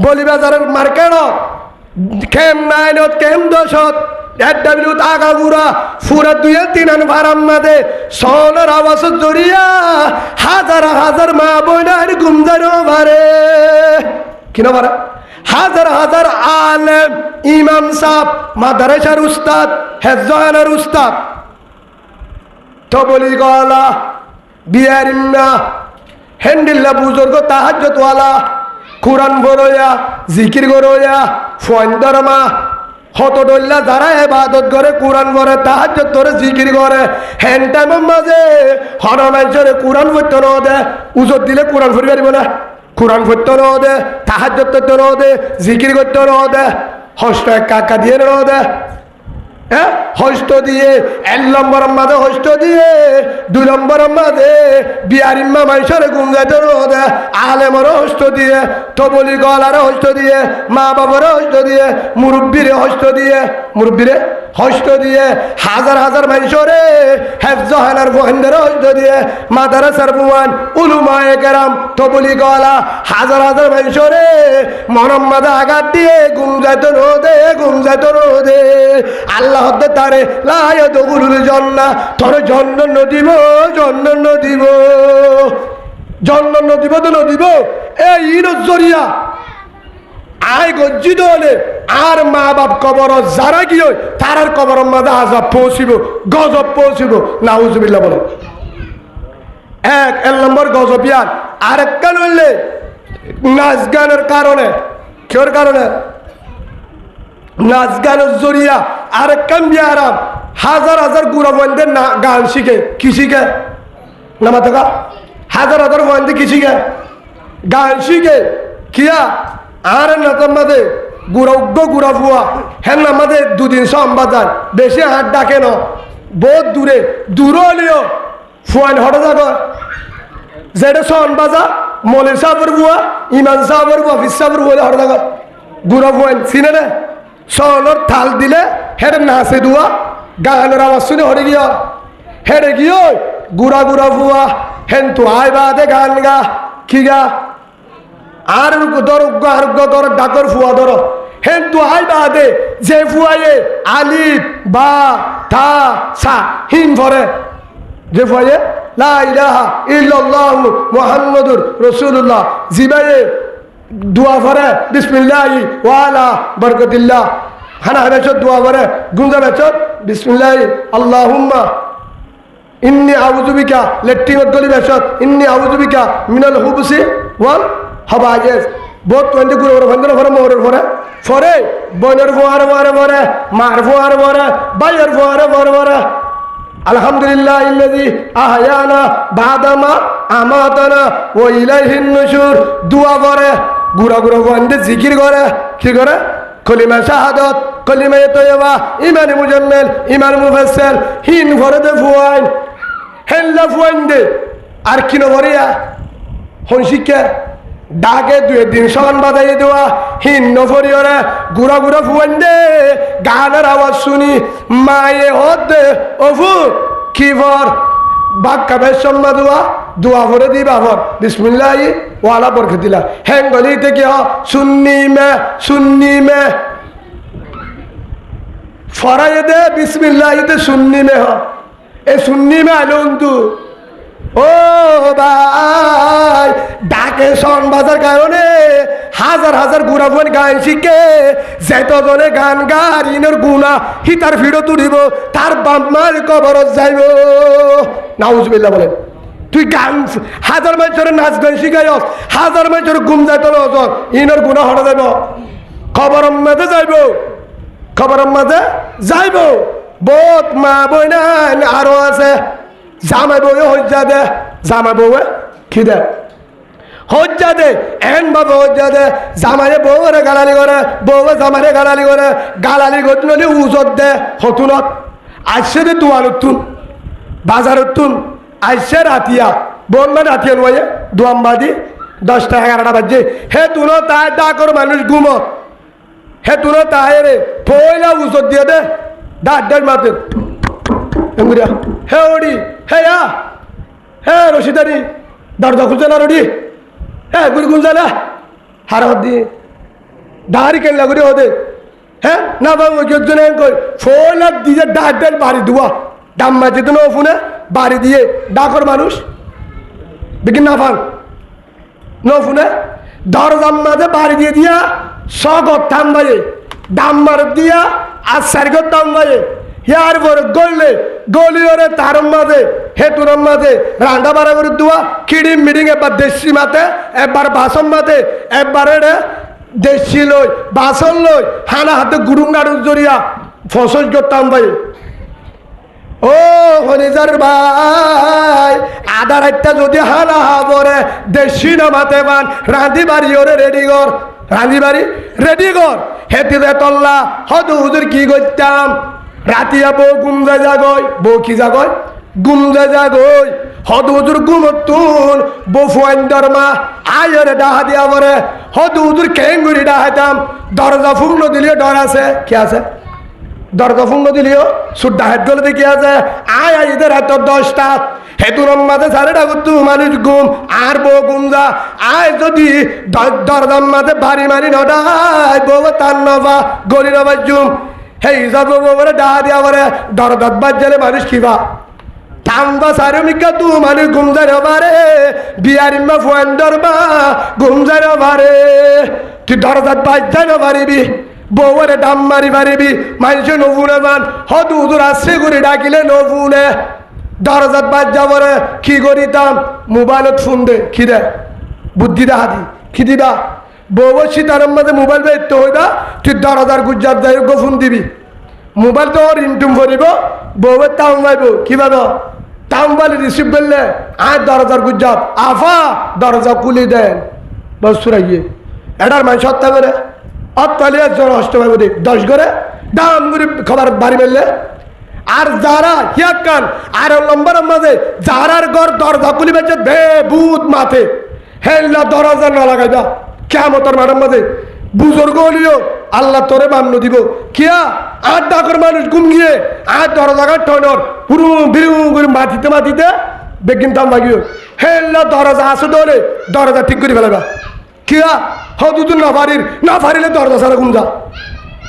বলি বাজারের মার্কেট কেম নাইনত কেম দশত এডব্লিউত আগাগুড়া ফুরা 2-3 ভারাম মাদে সনের আওয়াজ জড়িয়া হাজার মা বোনার গুমজানো ভারে কিনা ভারে হাজার আলেম ইমাম সাহেব মাদ্রাসার উস্তাদ হেফজানের উস্তাদ তো বলি গলা বিয়ারিম্মা হেন্ডিল্লা বুজুর্গ তাহাজ্জুদ ওয়ালা কুরআন পড়য়া জিকির করয়া ফয়ন্দরমা হত ডল্লা যারা ইবাদত করে কুরআন পড়ে তাহাজ্জুদ করে জিকির করে হেন টাইমের মাঝে হরমাঞ্চরে কুরআন পড়তে ন দে উজত দিলে কুরআন পড়ি পারিব না কুরআন পড়তে ন দে তাহাজ্জুদ করতে ন দে জিকির করতে ন দে হস্ত কাকা দিয়ে ন দে হ্যাঁ হস্ত দিয়ে 1 নম্বর মাঝে হস্ত দিয়ে 2 নম্বর মাঝে বিয়ারিম্মা মাইসরে গুঞ্জাইতে রোদে আলেমরও হস্ত দিয়ে তবলি গলারও হস্ত দিয়ে মা বাবারও হস্ত দিয়ে মুরব্বীরে হস্ত দিয়ে মুরব্বীরে হস্ত দিয়ে হাজার হাজার মানুষরে হেফজ হানার বহেন্দের হস্ত দিয়ে মাদ্রাসার বুয়ান উলুমায়ে কেরাম তবলি গলা হাজার হাজার মানুষরে মনম্মাদা আঘাত দিয়ে গুমজাইতো রোদে আল্লাহ তারে লায়াত গুরুল জন্না তোর জন্য নদীব তো নদীব এই ইর জরিয়া আয় গজ্জিত হলে আর মা বাপ কবর যারা গিয়ে তারার কবর মাঝে আজাব পৌঁছিব গজব পৌঁছিব নাউজুবিল্লাহ বলে এক নম্বর গজবিয়ান আরেকটা নইলে নাচ গানের কারণে কেউর কারণে নাচ গানের জরিয়া আরেকটা বিয়ারাম হাজার হাজার গুড়া বন্ধের গান শিখে কি শিখে নামা থাকা হাজার হাজার বন্ধে কি শিখে গান শিখে কিয়া আর নাতার মাঝে গুড়া ফুয়া হ্যাঁ আমাদের দুদিন সম্বাদান বেশি হাত ডাকে ন বহুত দূর হলেও ফুয়ান হঠাৎ যাবো যেটা সন বাজা মলির সাহেবের বুয়া ইমান সাহেবের বুয়া ফিস সাহেবের বুয়া হঠাৎ যাবো গুড়া ফুয়ান চিনে না সনর থাল দিলে হেরে নাচে দুয়া গানের আওয়াজ শুনে হরে গিয়া হেরে গিয়ে গুড়া ফুয়া হেন তো আয় বাদে গান গা কি গা আর আরোগ্য ধর ডাকর ফুয়া ধর হেন তো আয় বাদে যে ফুয়ায়ে আলিফ বা থা সা হিন ভরে যে ফুয়ায়ে লা ইলাহা ইল্লাল্লাহু মুহাম্মাদুর রাসূলুল্লাহ জিবায়ে দোয়া ভরে বিসমিল্লাহি ওয়া আলা বারাকাতিল্লাহ হানা বেচত দোয়া ভরে গুঞ্জা বেচত বিসমিল্লাহি আল্লাহুম্মা ইন্নী আউযু বিকা লেট্টিমত গলি বেচত ইন্নী আউযু বিকা মিনাল হুবসি ওয়াল হাবায়েস বহুত তন্দি গুরু ভন্দর ভরে মোরের ফরে বনের ফোয়ারে ভরে মার ফোয়ারে ভরে বাইয়ের ফোয়ারে ভরে আলহামদুলিল্লাহ ইল্লাযী আহয়ানা বাদামা আমাতানা ওয়া ইলাইহিন নুশুর দুয়া ভরে গুড়া বন্ধে জিকির করে কি করে কলিমা শাহাদাত কলিমা তাইয়্যিবা ঈমান মুজাম্মেল ঈমান মুফাসসাল হিন ভরে দে ফুয়াইন হেল্লা ফুয়াইন দে আর কিনো ভরিয়া হন শিক্ষা ডাকে দুই দিন সন বাজাইয়ে দেওয়া হিন নফরিয়রে গুড়া ফুয়াইন দে গানের আওয়াজ শুনি মায়ে হতে ওফু কি ভর বাক্কা বেশ সম্মা দোয়া ভরে দি বাবর বিসমিল্লাহি ওয়ালা বরকতিল্লাহ হ্যাঙ্গলি থেকে সুন্নি মে ফরাই দে বিসমিল্লাহি তে সুন্নি মে এ সুন্নি মে আলন্তু ও ভাই ডাকে সন বাজার কারণে হাজার হাজার গুড়া ফোন গান শিখে যেতজনে গান গাইনের গুণা হিতার ভিড় তুলিব তার বাম্মার কবরত যাইব নাউজুবিল্লাহ বলেন তুই গান হাজার মানুষের নাচ গান শিখাইস হাজার মানুষের ঘুম যাইত ইনের গুণা হরে যাইব খবরের মাঝে যাইব বহুত মা বই না আরো আছে জামাই বউ হজ্জা দে জামাই বউ কি দে হজ্জা দে এন ভাবে হজ্জা দে জামাইয়ে বউরে গালালি করে বউয়ে জামাইরে গালালি করে গালালি গতনলি উজত দে হতুনত আসছে দে দুয়ারত তুন বাজারত তুন আসছে রাতিয়া বলবে রাতিয়া নয় দুয়াম্বাদি 10টা 11টা বাজে হে তুনো তাই ডাকর মানুষ ঘুমত হে তুনো তাই রে পয়লা উজত দিয়ে দে ডাক মাতে এমগুড়িয়া হে ওডি হে রশিদারি দরজা খুলছে না রডি হ্যাঁ গুড়ি গুলছে না হার দি দাঁড়ি কেন লাগুরি হদে হ্যাঁ না বাবু কেজন কই ফোন দিয়ে ডাক বাড়ি দুয়া দাম মাঝে তো ফোনে বাড়ি দিয়ে ডাকর মানুষ বিকিন না ফান ফোনে দরজার মাঝে বাড়ি দিয়ে দিয়া সগত থামবাইয়ে দাম মার দিয়া আর সারিগত থামবাইয়ে ইয়ার পরে গলিওরে তার মাঝে হেতুর মাঝে রান্না বাড়া করে দেওয়া খিড়ি মিডিং এবার দেশি মাতে একবার বাসন মাতে একবার দেশি লই বাসন লই হানা হাতে গুরুং গাড়ুর জড়িয়া ফসল করতাম ভাই ও হনিজার ভাই আধা রাতটা যদি হানা হাবরে দেশি নামাতে পান রাঁধি বাড়ি ওরে রাঁধি বাড়ি রেডি কর হেতিরে তল্লা হয়তো হুজুর কি করতাম রাতিয়া বউ গুমজা জাগয় বউ কি জাগয় গুমজা জাগয় হদ হুজুর গুমতুন বউ ফুয়াইন দরমা আয়রে ডাহা দিয়া বরে হদ হুজুর কেঙ্গুরি ডাহাইতাম দরজা ফুংলো দিলে ডর আছে কি আছে দরজা ফুঙ্গ দিলিও সুড্ডা হেড গলে দেখি আছে আয় এদের এত 10টা হেতুর মাঝে সাড়ে ডাকুতু মানুষ ঘুম আর বউ ঘুম যা আয় যদি দরজার মাঝে বাড়ি মারি নডায় বউ তার নবা গরি নবার জুম হে হিসাব বউরে ডাহা দিয়া বলে দরজার বাজ্জালে মানুষ কিবা থামবা সারে মিকা তু মানুষ ঘুম যায় বারে বিয়ারিমা ফুয়ান্ডর বা ঘুম যায় বারে তুই দরজার বাজ্জায় না পারিবি বউরে ডাম মারি পারিবি মানুষে নবুনে মান হত উদুর আসছে করে ডাকিলে নবুনে দরজাত বাজ যাবরে কি করিতাম মোবাইলত ফোন দে কি দে বুদ্ধি দে হাতি কি দিবা বউ সীতারাম মাঝে মোবাইল বেরতে হইবা তুই দরজার গুজ্জার যাই ফোন দিবি মোবাইল তো রিংটুম করিব বউয়ের তাম পাইব কি ভাব তাম পাইলে রিসিভ করলে আর দরজার গুজ্জাব আফা দরজা খুলি দেন বস সুরাইয়ে এটার মানুষ হত্যা করে অত্তালিয়া জ্বর অষ্ট পাইব 10 করে দাম করে খাবার বাড়ি মেললে আর যারা হিয়াকান আর নম্বর মাঝে যারার ঘর দরজা খুলি বেঁচে বে ভূত মাথে হেল্লা দরজা না লাগাইবা কিয়ামতের মাঠের মাঝে বুজুর্গ হলিও আল্লাহ তোরে মান্য দিব কিয়া আর ডাকর মানুষ ঘুম গিয়ে আর দরজা টনর পুরু বিরু করে মাটিতে বেগিন দাম লাগিও হেল্লা দরজা আসে ধরে দরজা ঠিক করে ফেলাবা কিয়া হদুদু না পারিলে দরজা সারা ঘুম যা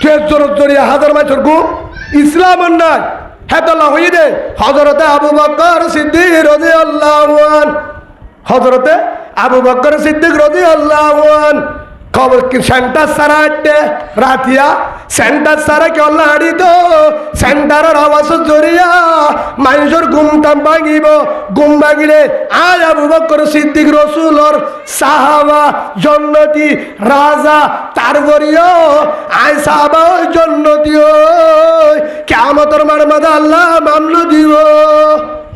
শেষ জরিয়া হাজার মাছের ঘুম ইসলাম নাই হেতলা হয়ে দে হজরতে আবু বকর সিদ্দিক রাদিয়াল্লাহু আনহু হজরতে আবু বকর সিদ্দিক রাদিয়াল্লাহু আনহু খবর কি সেন্টার সারা আটে রাতিয়া সেন্টার সারা কি আল্লাহ আড়ি তো সেন্টারের আওয়াজ জরিয়া মানুষের ঘুমটাম ভাঙিব ঘুম ভাঙিলে আজ আবু বকর সিদ্দিক রসুলর সাহাবা জন্নতি রাজা তারপরিও আয় সাহাবা জন্নতি কিয়ামতের মাঝে আল্লাহ মামলু দিব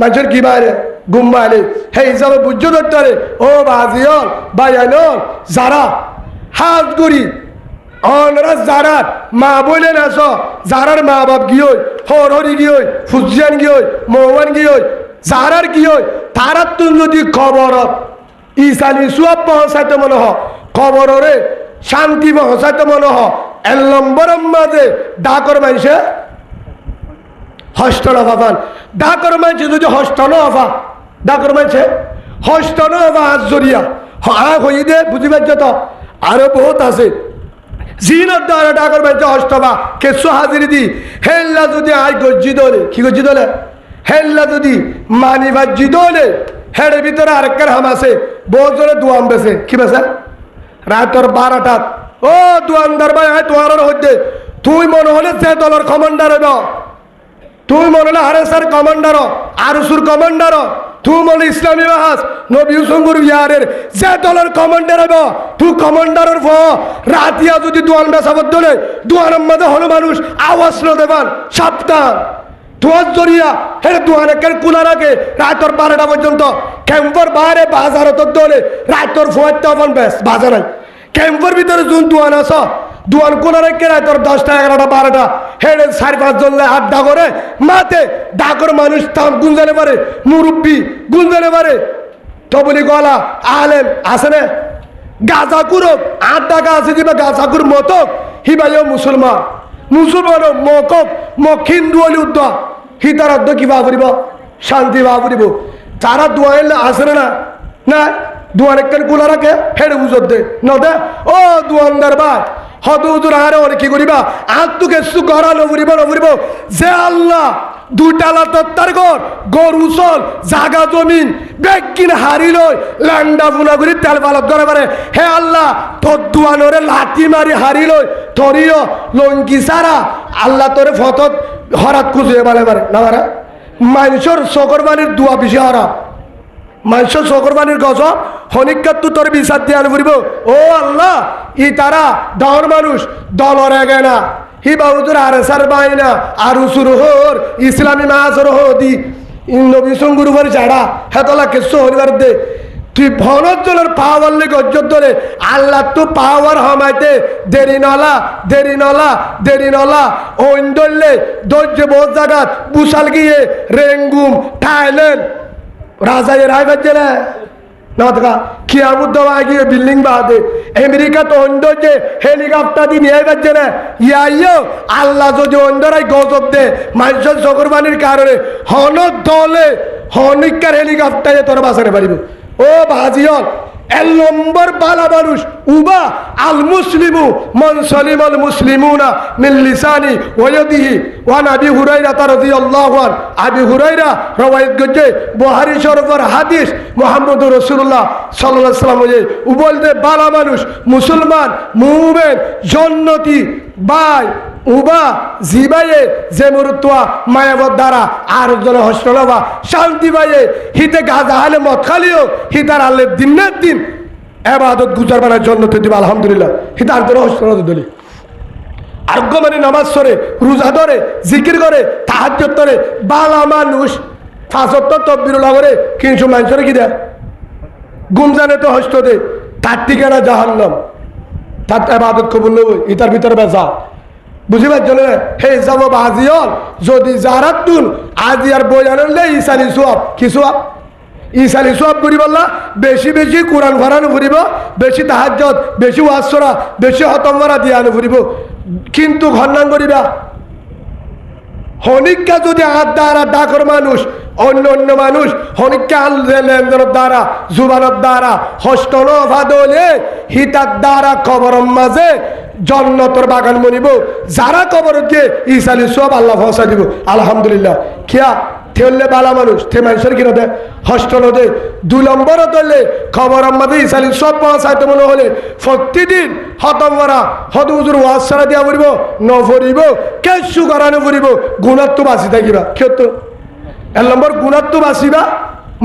মানুষের কি বাইরে ঘুম ভাঙলে হে হিসাবে বুঝছো ধরতে ও বাজিয়ল বায়ানল যারা হাত করি অনরা যারার মা বলে নাস যারার মা বাপ গিয়ে হর হরি গিয়ে ফুজিয়ান গিয়ে মৌমান গিয়ে যারার গিয়ে তারার তুন যদি খবর ইসালি সব পৌঁছাইতে মনে হ খবরে শান্তি পৌঁছাইতে মনে হ 1 নম্বরের মাঝে ডাকর মানুষে হস্ত নফান ডাকর মানুষে যদি হস্ত নফা ডাকর মানুষে হস্ত নফা হাত জরিয়া হয়ে দে বুঝিবার যত আরো বহুত আছে জিনত দ্বারা ডাকর বাইতে অষ্টবা কেসো হাজির দি হেল্লা যদি আই গজ্জি দলে কি গজ্জি দলে হেল্লা যদি মানি বাজ্জি দলে হেড়ে ভিতরে আরেকবার হাম আছে বহুত জনে দুয়াম বেছে কি বেছে রাতর 12টাত ও দুয়ানদার ভাই আয় তোমার হইতে তুই মনে হলে সে দলের কমান্ডার হইব তুই মনে হলে হারেসার কমান্ডার আরুসুর কমান্ডার তুই মনে ইসলামী বাহাস নবী সঙ্গুর ইয়ারের যে দলের কমান্ডার হইব তুই কমান্ডারের রাতিয়া যদি দোয়ান বেসাবত দলে দোয়ানের মাঝে হলো মানুষ আওয়াজ ন দেবান সাবধান দোয়ার জরিয়া হে দোয়ানে কেন কুলা রাখে রাতর 12টা পর্যন্ত ক্যাম্পর বাইরে বাজারত দলে রাতর 4টা বেশ বাজার নাই ক্যাম্পর ভিতরে যোন দোয়ান আস দোয়ান কোনা রেখে রাতর 10টা 11টা 12টা হেড়ে 4-5 জন আড্ডা করে মাতে ডাকর মানুষ তাম গুঞ্জানে পারে মুরব্বী গুঞ্জানে পারে তবলি গলা আলেম আছে না গাজাকুর আড্ডা আছে যে গাজাকুর মতো হিবাইও মুসলমান মকক হিন্দু হলি উদ্দ হিতার অর্ধ কি ভাবরিব শান্তি ভাবরিব তারা দোয়াইলে আসে না না দোয়ান একখান কুলা রাখে হেড়ে বুঝত দে ন দে ও দোয়ানদার বা হত উজুর আরে অনেক কি করিবা আর তোকে গড়া নবরিব যে আল্লাহ 2টালা তত্তার গর উসল জাগা জমিন বেকিন হারিল লান্ডা ফুনা করি তেল পালত ধরে পারে হে আল্লাহ তোর দুয়ানরে লাঠি মারি হারিল তরিও লঙ্কি সারা আল্লাহ তোরে ফতত হরাত খুঁজে পারে না পারে মানুষের চকরবানির দুয়া বেশি হরা মানুষের চকরবানির গজ হনিকাত তোর বিচার দিয়ে আনব ও আল্লাহ ই তারা দর মানুষ দলর এগে না হি বাবুদুর আরে সার বাই না আর উসুর হোর ইসলামী মাহাজর হদি নবী সঙ্গুর উপর যাড়া হেতলা কেসো হরিবার দে তুই ভনজনের পাওয়ার লেগে অজ্জত ধরে আল্লাহ তো পাওয়ার হমাইতে দেরি নলা ওইন ধরলে ধৈর্য বহুত জায়গাত বুসাল গিয়ে রেঙ্গুম থাইল্যান্ড রাজায় রায় বাজে না দেখা কিয়ামত দেওয়া গিয়ে বিল্ডিং বাদে আমেরিকা তো অন্ধ যে হেলিকপ্টার দিয়ে নিয়ে যাচ্ছে না ইয়াইও আল্লাহ যদি অন্ধরাই গজব দে মানুষের চকরবানির কারণে হন দলে হনিকার হেলিকপ্টারে তোর বাঁচাতে পারিব ও ভাজিয়ল এক নম্বর বালা মানুষ উবা আল মুসলিমু মান সালিম আল মুসলিমুনা মিন লিসানি ওয়া ইয়াদিহি ওয়া আবি হুরায়রা রাদিয়াল্লাহু আন আবি হুরায়রা রওয়ায়াত করছে বুখারী শরীফের হাদিস মুহাম্মদুর রাসূলুল্লাহ সাল্লাল্লাহু আলাইহি ওয়াসাল্লাম বলতে বালা মানুষ মুসলমান মুমিন জান্নাতি বাই উবা জিবায়ে যে মুরতুয়া মায়াবত দ্বারা আর জন হসলবা শান্তি বাইয়ে হিতে গাজা হালে মত খালিও হিতার আল্লে দিনের দিন ইবাদত গুজার বানার জন্য তো দিবা আলহামদুলিল্লাহ হিতার জন হসলবা দলি আরোগ্য মানে নামাজ পড়ে রোজা ধরে জিকির করে তাহাজ্জুদ করে বালা মানুষ ফাজত তকবীরুল্লাহ করে কিন্তু মানুষের কি দেয় গুমজানে তো হস্ত দে তার ঠিকানা জাহান্নাম তার ইবাদত কবুল নয় ইতার ভিতরে বেজা বুঝিবার জন্য হে যাব বাজিয়ল যদি যারা তুল আজি আর বই আনলে ইসালি সোয়াব কি সোয়াব ইসালি সোয়াব করি বললা বেশি বেশি কোরআন ভরানো ফুরিব বেশি তাহাজ্জুদ বেশি ওয়াজ করা বেশি খতম করা দিয়ে আনো ফুরিব কিন্তু ঘন্নান করিবা হনিকা যদি দ্বারা ডাকর মানুষ অন্য অন্য মানুষ হনিকা লেনদেনের দ্বারা জুবানের দ্বারা হস্তন ভাদলে হিতার দ্বারা খবরের মাঝে জন্নতর বাগান মনিব যারা কবর দিয়ে ইসালি সব আল্লাহ ফসা দিব আলহামদুলিল্লাহ কিয়া থেললে বালা মানুষ থে মানুষের কিনা দে হস্টল দে 2 নম্বর ধরলে খবর আমাদের ইসালি সব পৌঁছাইতে মনে হলে প্রতিদিন হতম করা হত হুজুর ওয়াজ সারা দিয়া পড়িব ন পড়িব কেসু করানো পড়িব গুণাত্ম বাঁচি থাকিবা ক্ষেত্র 1 নম্বর গুণাত্ম বাঁচিবা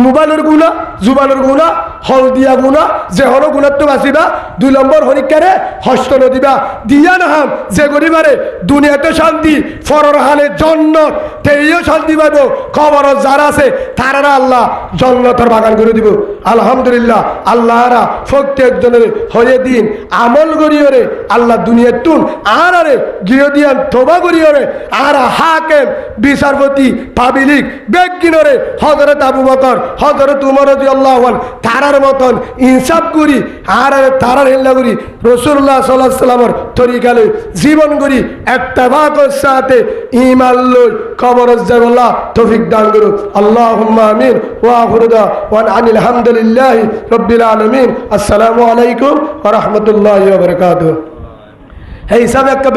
মোবাইলের গুণা জুবানের গুণা হলদিয়া গুণা যে হলো গুণাত্ম বাঁচিবা 2 নম্বর হরিকারে হস্ত নদিবা দিয়া নাহাম যে গরিবারে দুনিয়াতে শান্তি ফরর হালে জন্নত তেইও শান্তি পাইব খবর যারা আছে তারা আল্লাহ জন্নতের বাগান করে দিব আলহামদুলিল্লাহ আল্লাহরা প্রত্যেকজনের হয়ে দিন আমল করিওরে আল্লাহ দুনিয়ার তুন আর আরে গিয়ে দিয়ান তোবা করিওরে আর হাকেম বিচারপতি পাবলিক বেগিনরে হযরত আবু বকর হযরত উমর রাদিয়াল্লাহু আনহু তারার মতন ইনসাফ করি আর তারার হেল্লা করি রাসূলুল্লাহ সাল্লাল্লাহু আলাইহি ওয়াসাল্লামের তরিকালে জীবন করি ইত্তেবাকের সাথে ঈমান লই কবর জাল্লাহ তৌফিক দান করুন আল্লাহুম্মা আমিন ওয়া আখিরু দাওয়ানা আনিল হামদুলিল্লাহি রাব্বিল আলামিন আসসালামু আলাইকুম ওয়া রাহমাতুল্লাহি ওয়া বারাকাতুহু হে হিসাবে একটা